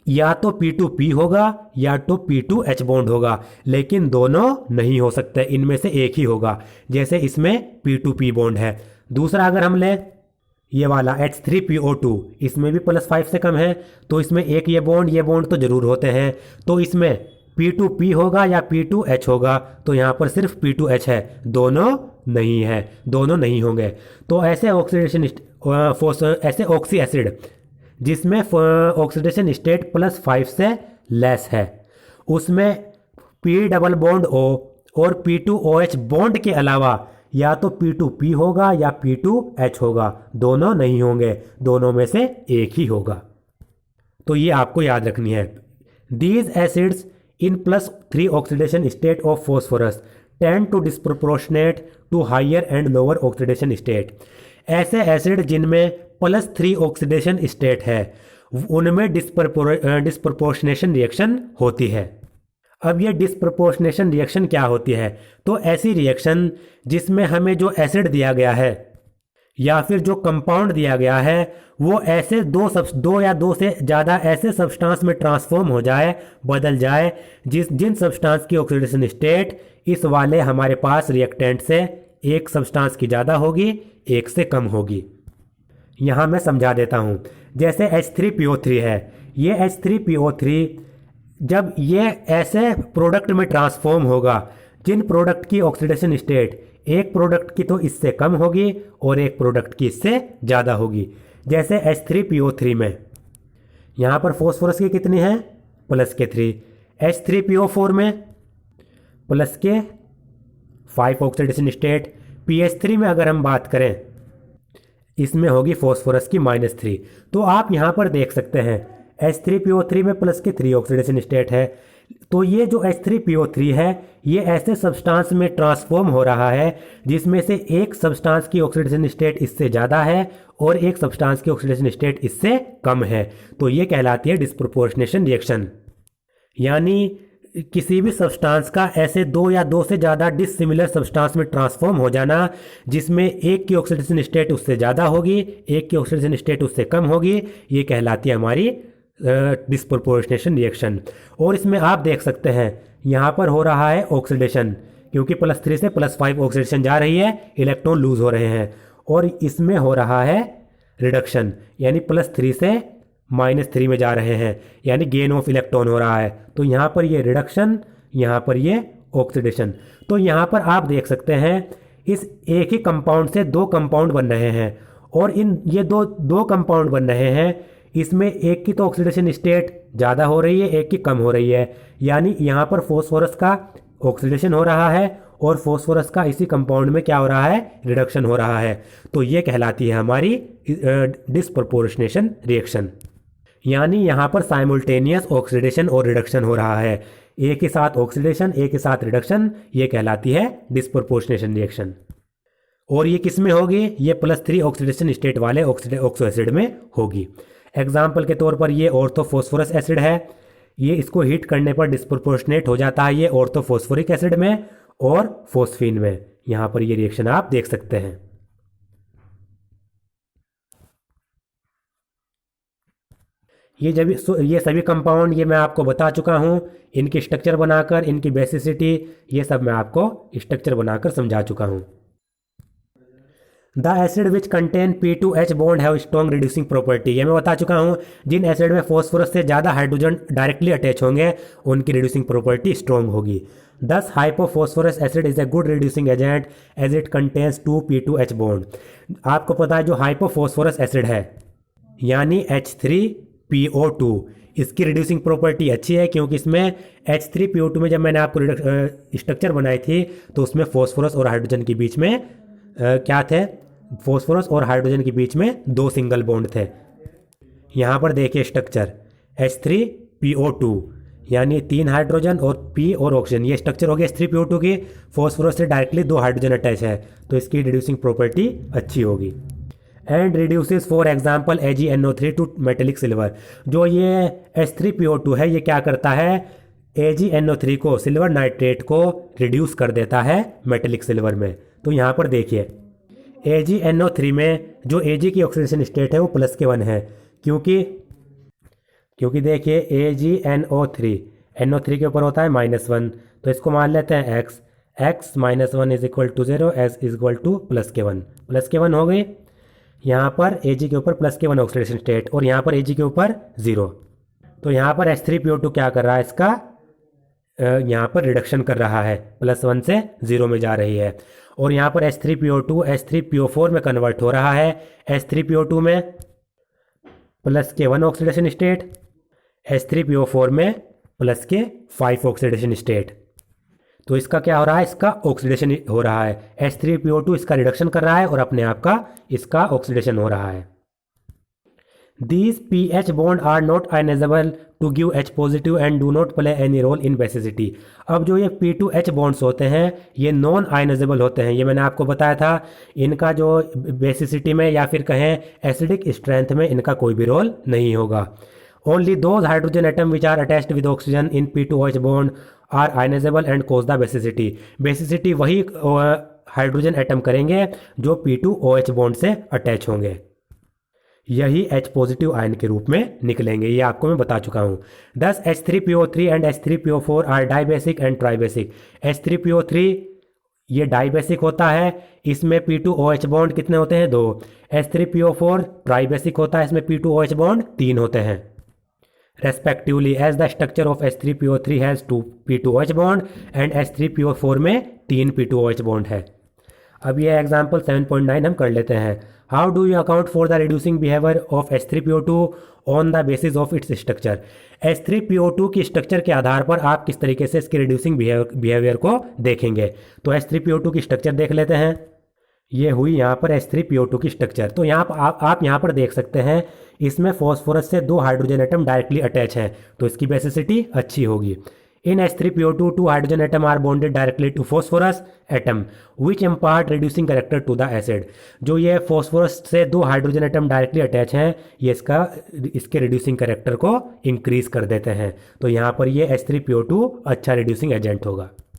या तो P2P होगा या तो P2H बॉन्ड होगा, लेकिन दोनों नहीं हो सकते, इनमें से एक ही होगा। जैसे इसमें P2P बॉन्ड है। दूसरा अगर हम लें ये वाला H3PO2, इसमें भी +5 से कम है, तो इसमें एक ये बॉन्ड तो जरूर होते हैं। तो इसमें P2P होगा या P2H होगा, तो यहाँ पर सिर्फ P2H है, दोनों नहीं है, दोनों नहीं होंगे। तो ऐसे ऐसे ऑक्सी एसिड जिसमें ऑक्सीडेशन स्टेट +5 से लेस है, उसमें P डबल बॉन्ड O और P2OH बॉन्ड के अलावा या तो P2P होगा या P2H होगा, दोनों नहीं होंगे, दोनों में से एक ही होगा। तो ये आपको याद रखनी है। These acids in +3 oxidation state of phosphorus tend to disproportionate to higher and lower oxidation state. ऐसे एसिड जिनमें +3 ऑक्सीडेशन स्टेट है उनमें डिस्प्रोपोर्शनेशन रिएक्शन होती है। अब ये डिस्प्रोपोर्शनेशन रिएक्शन क्या होती है? तो ऐसी रिएक्शन जिसमें हमें जो एसिड दिया गया है या फिर जो कंपाउंड दिया गया है वो ऐसे दो या दो से ज़्यादा ऐसे सब्सटेंस में ट्रांसफॉर्म हो जाए, बदल जाए, जिन सब्सटेंस की ऑक्सीडेशन स्टेट इस वाले हमारे पास रिएक्टेंट से एक सब्सटेंस की ज़्यादा होगी, एक से कम होगी। यहाँ मैं समझा देता हूँ। जैसे H3PO3 है, ये H3PO3 जब ये ऐसे प्रोडक्ट में ट्रांसफॉर्म होगा जिन प्रोडक्ट की ऑक्सीडेशन स्टेट एक प्रोडक्ट की तो इससे कम होगी और एक प्रोडक्ट की इससे ज़्यादा होगी। जैसे H3PO3 में यहाँ पर फॉस्फोरस की कितनी है, प्लस के 3। H3PO4 में प्लस के 5 ऑक्सीडेशन स्टेट। PH3 में अगर हम बात करें इसमें होगी फॉस्फोरस की -3। तो आप यहाँ पर देख सकते हैं H3PO3 में प्लस के 3 ऑक्सीडेशन स्टेट है। तो ये जो H3PO3 है ये ऐसे सब्सटेंस में ट्रांसफॉर्म हो रहा है जिसमें से एक सब्सटेंस की ऑक्सीडेशन स्टेट इससे ज़्यादा है और एक सब्सटेंस की ऑक्सीडेशन स्टेट इससे कम है। तो ये कहलाती है डिस्प्रोपोर्शनेशन रिएक्शन। यानी किसी भी सब्सटेंस का ऐसे दो या दो से ज़्यादा डिसिमिलर सब्सटेंस में ट्रांसफॉर्म हो जाना जिसमें एक की ऑक्सीडेशन स्टेट उससे ज़्यादा होगी, एक की ऑक्सीडेशन स्टेट उससे कम होगी, ये कहलाती है हमारी डिस्प्रोपोर्शनेशन रिएक्शन। और इसमें आप देख सकते हैं यहाँ पर हो रहा है ऑक्सीडेशन, क्योंकि +3 से +5 ऑक्सीडेशन जा रही है, इलेक्ट्रॉन लूज हो रहे हैं। और इसमें हो रहा है रिडक्शन, यानी +3 से -3 में जा रहे हैं, यानी गेन ऑफ इलेक्ट्रॉन हो रहा है। तो यहाँ पर ये रिडक्शन, यहाँ पर ये ऑक्सीडेशन। तो यहाँ पर आप देख सकते हैं इस एक ही कंपाउंड से 2 कंपाउंड बन रहे हैं और इन ये दो कंपाउंड बन रहे हैं। इसमें एक की तो ऑक्सीडेशन स्टेट ज़्यादा हो रही है, एक की कम हो रही है, यानी यहाँ पर फॉस्फोरस का ऑक्सीडेशन हो रहा है और फॉस्फोरस का इसी कंपाउंड में क्या हो रहा है, रिडक्शन हो रहा है। तो ये कहलाती है हमारी डिस्प्रोपोर्शनेशन रिएक्शन। यानी यहाँ पर साइमल्टेनियस ऑक्सीडेशन और रिडक्शन हो रहा है, एक के साथ ऑक्सीडेशन एक के साथ रिडक्शन, ये कहलाती है डिस्प्रोपोर्शनेशन रिएक्शन। और ये किस में होगी, ये +3 ऑक्सीडेशन स्टेट वाले ऑक्सो एसिड में होगी। एग्जाम्पल के तौर पर ये ऑर्थोफॉस्फोरस एसिड है, ये इसको हीट करने पर डिस्प्रोपोर्शनेट हो जाता है ये ऑर्थोफॉस्फोरिक एसिड में और फोस्फीन में। यहाँ पर ये रिएक्शन आप देख सकते हैं। ये सभी कंपाउंड ये मैं आपको बता चुका हूँ, इनकी स्ट्रक्चर बनाकर, इनकी बेसिसिटी, ये सब मैं आपको स्ट्रक्चर बनाकर समझा चुका हूँ। The acid which contain P2H bond have strong reducing property, ये मैं बता चुका हूँ। जिन एसिड में फॉस्फोरस से ज़्यादा हाइड्रोजन डायरेक्टली अटैच होंगे उनकी रिड्यूसिंग प्रॉपर्टी स्ट्रॉन्ग होगी। This hypophosphorous acid is a good reducing agent as it contains 2 P2H bond. आपको पता है जो हाइपोफॉस्फोरस एसिड है यानी H3PO2, इसकी रिड्यूसिंग प्रॉपर्टी अच्छी है क्योंकि इसमें H3PO2 में जब मैंने आपको स्ट्रक्चर बनाई थी तो उसमें फॉस्फोरस और हाइड्रोजन के बीच में क्या थे, फॉस्फोरस और हाइड्रोजन के बीच में 2 सिंगल बॉन्ड थे। यहाँ पर देखिए स्ट्रक्चर H3PO2 यानी 3 हाइड्रोजन और P और ऑक्सीजन, ये स्ट्रक्चर हो गया H3PO2 की। फॉस्फोरस से डायरेक्टली 2 हाइड्रोजन अटैच है तो इसकी रिड्यूसिंग प्रॉपर्टी अच्छी होगी। And reduces for example AgNO3 to metallic silver. जो ये H3PO2 है ये क्या करता है, AgNO3 को, सिल्वर नाइट्रेट को रिड्यूस कर देता है मेटेलिक सिल्वर में। तो यहाँ पर देखिए AgNO3 में जो Ag की ऑक्सीडेशन स्टेट है वो +1 है, क्योंकि देखिए AgNO3 NO3 के ऊपर होता है -1, तो इसको मान लेते हैं x -1 = 0, x +1 हो गई। यहाँ पर Ag के ऊपर +1 ऑक्सीडेशन स्टेट और यहाँ पर Ag के ऊपर 0। तो यहाँ पर H3PO2 क्या कर रहा है, इसका यहाँ पर रिडक्शन कर रहा है, +1 से 0 में जा रही है। और यहाँ पर H3PO2 H3PO4 में कन्वर्ट हो रहा है। H3PO2 में +1 ऑक्सीडेशन स्टेट, H3PO4 में +5 ऑक्सीडेशन स्टेट। तो इसका क्या हो रहा है, इसका ऑक्सीडेशन हो रहा है। H3PO2 इसका रिडक्शन कर रहा है और अपने आप का इसका ऑक्सीडेशन हो रहा है। These pH bond are not ionizable to give H positive and do not play any role in basicity। अब जो ये P2H bonds होते हैं ये नॉन आयनाइजेबल होते हैं, ये मैंने आपको बताया था। इनका जो बेसिसिटी में या फिर कहें एसिडिक स्ट्रेंथ में इनका कोई भी रोल नहीं होगा। Only those hydrogen atom which are attached with oxygen in P2OH bond are ionizable and cause the basicity। Basicity वही हाइड्रोजन एटम करेंगे जो P2OH बॉन्ड से अटैच होंगे, यही H पॉजिटिव आयन के रूप में निकलेंगे, ये आपको मैं बता चुका हूँ। This H3PO3 and H3PO4 are dibasic and tribasic. H3PO3 ये डाइबेसिक होता है, इसमें P2OH बॉन्ड कितने होते हैं, 2। H3PO4 ट्राइबेसिक होता है, इसमें P2OH बॉन्ड 3 होते हैं। Respectively as the structure of H3PO3 has 2 P2OH bond and H3PO4 में 3 P2OH बॉन्ड है। अब ये एग्जाम्पल 7.9 हम कर लेते हैं। How do you account for the reducing behaviour of H3PO2 on the basis of its structure. H3PO2 की structure के आधार पर आप किस तरीके से इसके रिड्यूसिंग बिहेवियर को देखेंगे। तो H3PO2 की स्ट्रक्चर देख लेते हैं। ये हुई यहाँ पर H3PO2 की स्ट्रक्चर। तो यहाँ पर आप यहाँ पर देख सकते हैं इसमें फॉस्फोरस से 2 हाइड्रोजन एटम डायरेक्टली अटैच हैं, तो इसकी बेसिसिटी अच्छी होगी। In H3PO2 2 hydrogen atom are bonded directly to phosphorus atom which impart reducing character to the acid. जो ये फॉस्फोरस से 2 हाइड्रोजन एटम डायरेक्टली अटैच हैं, ये इसके रिड्यूसिंग करेक्टर को इंक्रीज कर देते हैं। तो यहाँ पर ये H3PO2 अच्छा रिड्यूसिंग एजेंट होगा।